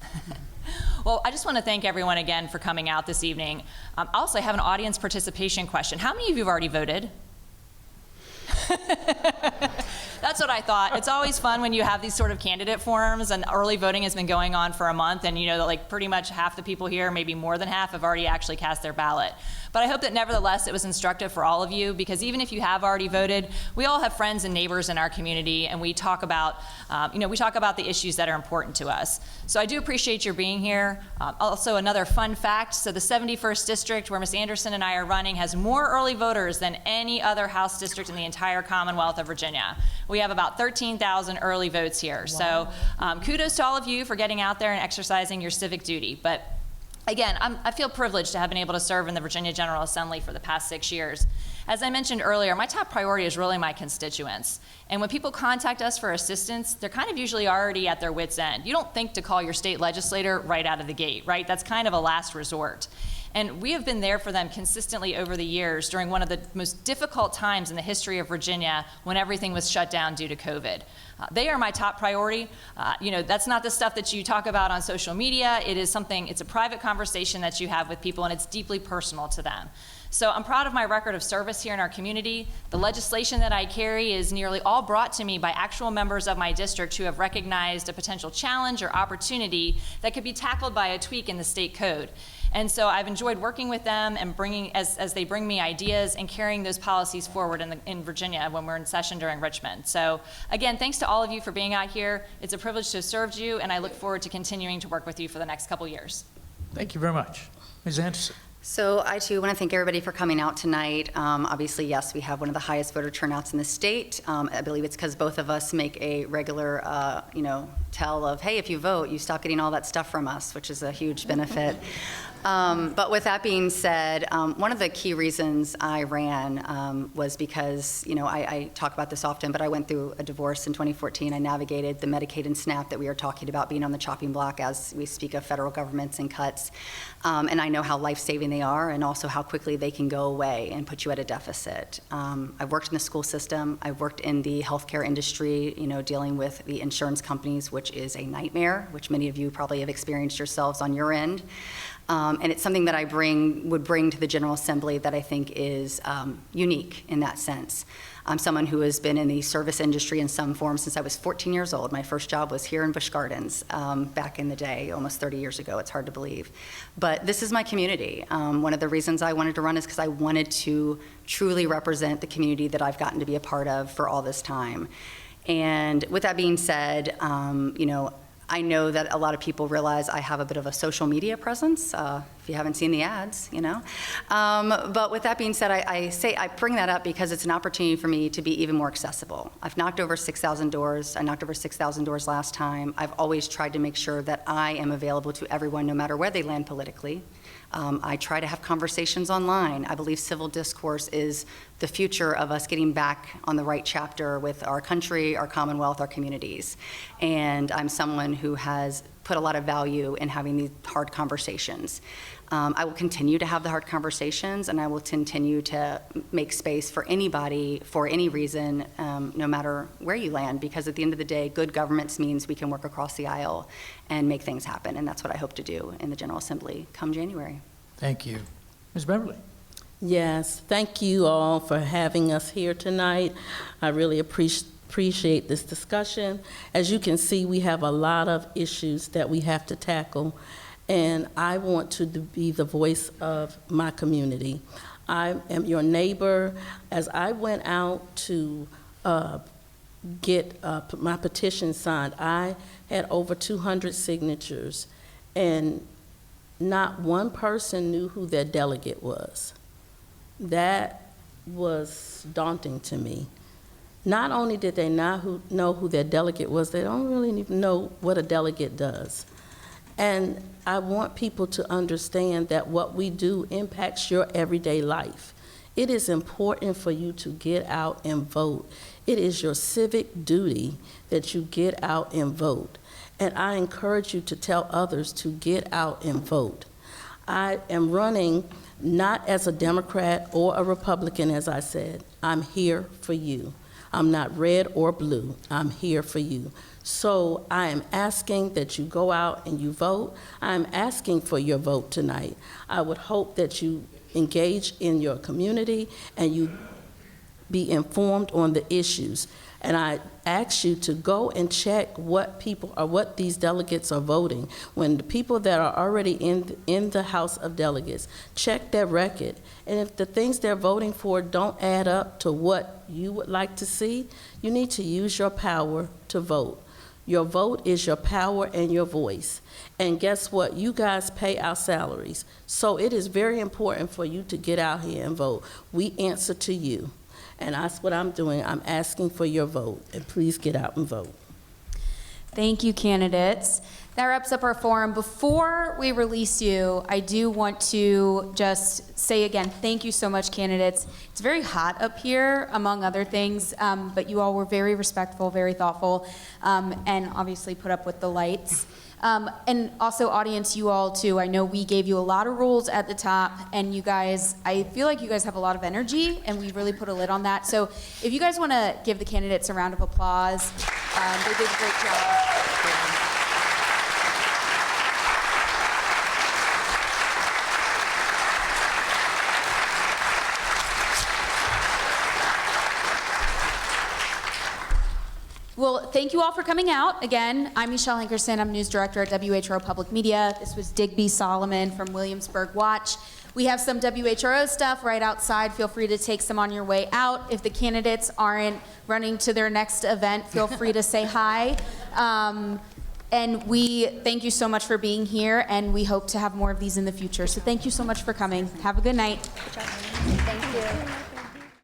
Speaker 3: Well, I just want to thank everyone again for coming out this evening. Also, I have an audience participation question. How many of you have already voted? That's what I thought. It's always fun when you have these sort of candidate forums, and early voting has been going on for a month, and you know that like pretty much half the people here, maybe more than half, have already actually cast their ballot. But I hope that nevertheless it was instructive for all of you, because even if you have already voted, we all have friends and neighbors in our community, and we talk about, the issues that are important to us. So I do appreciate your being here. Also, another fun fact, so the 71st District, where Ms. Anderson and I are running, has more early voters than any other House district in the entire Commonwealth of Virginia. We have about 13,000 early votes here. Wow. So kudos to all of you for getting out there and exercising your civic duty. But again, I feel privileged to have been able to serve in the Virginia General Assembly for the past 6 years. As I mentioned earlier, my top priority is really my constituents. And when people contact us for assistance, they're kind of usually already at their wits' end. You don't think to call your state legislator right out of the gate, right? That's kind of a last resort. And we have been there for them consistently over the years during one of the most difficult times in the history of Virginia when everything was shut down due to COVID. They are my top priority. That's not the stuff that you talk about on social media. It's a private conversation that you have with people, and it's deeply personal to them. So I'm proud of my record of service here in our community. The legislation that I carry is nearly all brought to me by actual members of my district who have recognized a potential challenge or opportunity that could be tackled by a tweak in the state code. And so I've enjoyed working with them and bringing, as they bring me ideas and carrying those policies forward in Virginia when we're in session during Richmond. So again, thanks to all of you for being out here. It's a privilege to have served you, and I look forward to continuing to work with you for the next couple years.
Speaker 6: Thank you very much. Ms. Anderson.
Speaker 4: So I too want to thank everybody for coming out tonight. Obviously, yes, we have one of the highest voter turnouts in the state. I believe it's because both of us make a regular, tell of, hey, if you vote, you stop getting all that stuff from us, which is a huge benefit. But with that being said, one of the key reasons I ran was because, I talk about this often, but I went through a divorce in 2014. I navigated the Medicaid and SNAP that we are talking about being on the chopping block as we speak of federal governments and cuts. And I know how life-saving they are and also how quickly they can go away and put you at a deficit. I've worked in the school system. I've worked in the healthcare industry, dealing with the insurance companies, which is a nightmare, which many of you probably have experienced yourselves on your end. And it's something that I would bring to the General Assembly that I think is unique in that sense. I'm someone who has been in the service industry in some form since I was 14 years old. My first job was here in Busch Gardens back in the day, almost 30 years ago. It's hard to believe. But this is my community. One of the reasons I wanted to run is because I wanted to truly represent the community that I've gotten to be a part of for all this time. And with that being said, I know that a lot of people realize I have a bit of a social media presence, if you haven't seen the ads, But with that being said, I bring that up because it's an opportunity for me to be even more accessible. I've knocked over 6,000 doors. I knocked over 6,000 doors last time. I've always tried to make sure that I am available to everyone, no matter where they land politically. I try to have conversations online. I believe civil discourse is the future of us getting back on the right chapter with our country, our Commonwealth, our communities. And I'm someone who has put a lot of value in having these hard conversations. I will continue to have the hard conversations, and I will continue to make space for anybody, for any reason, no matter where you land, because at the end of the day, good governance means we can work across the aisle and make things happen, and that's what I hope to do in the General Assembly come January.
Speaker 6: Thank you. Ms. Beverly.
Speaker 5: Yes, thank you all for having us here tonight. I really appreciate this discussion. As you can see, we have a lot of issues that we have to tackle, and I want to be the voice of my community. I am your neighbor. As I went out to get my petition signed, I had over 200 signatures, and not one person knew who their delegate was. That was daunting to me. Not only did they not know who their delegate was, they don't really even know what a delegate does. And I want people to understand that what we do impacts your everyday life. It is important for you to get out and vote. It is your civic duty that you get out and vote. And I encourage you to tell others to get out and vote. I am running not as a Democrat or a Republican, as I said. I'm here for you. I'm not red or blue. I'm here for you. So I am asking that you go out and you vote. I'm asking for your vote tonight. I would hope that you engage in your community and you be informed on the issues. And I ask you to go and check what these delegates are voting. When the people that are already in the House of Delegates, check their record. And if the things they're voting for don't add up to what you would like to see, you need to use your power to vote. Your vote is your power and your voice. And guess what? You guys pay our salaries. So it is very important for you to get out here and vote. We answer to you. And that's what I'm doing. I'm asking for your vote, and please get out and vote.
Speaker 2: Thank you, candidates. That wraps up our forum. Before we release you, I do want to just say again, thank you so much, candidates. It's very hot up here, among other things, but you all were very respectful, very thoughtful, and obviously put up with the lights. And also, audience, you all too. I know we gave you a lot of rules at the top, and you guys, I feel like you guys have a lot of energy, and we really put a lid on that. So if you guys want to give the candidates a round of applause, they did a great job. Well, thank you all for coming out. Again, I'm Michelle Hankerson. I'm News Director at WHRO Public Media. This was Digby Solomon from Williamsburg Watch. We have some WHRO stuff right outside. Feel free to take some on your way out. If the candidates aren't running to their next event, feel free to say hi. And we thank you so much for being here, and we hope to have more of these in the future. So thank you so much for coming. Have a good night.
Speaker 4: Thank you.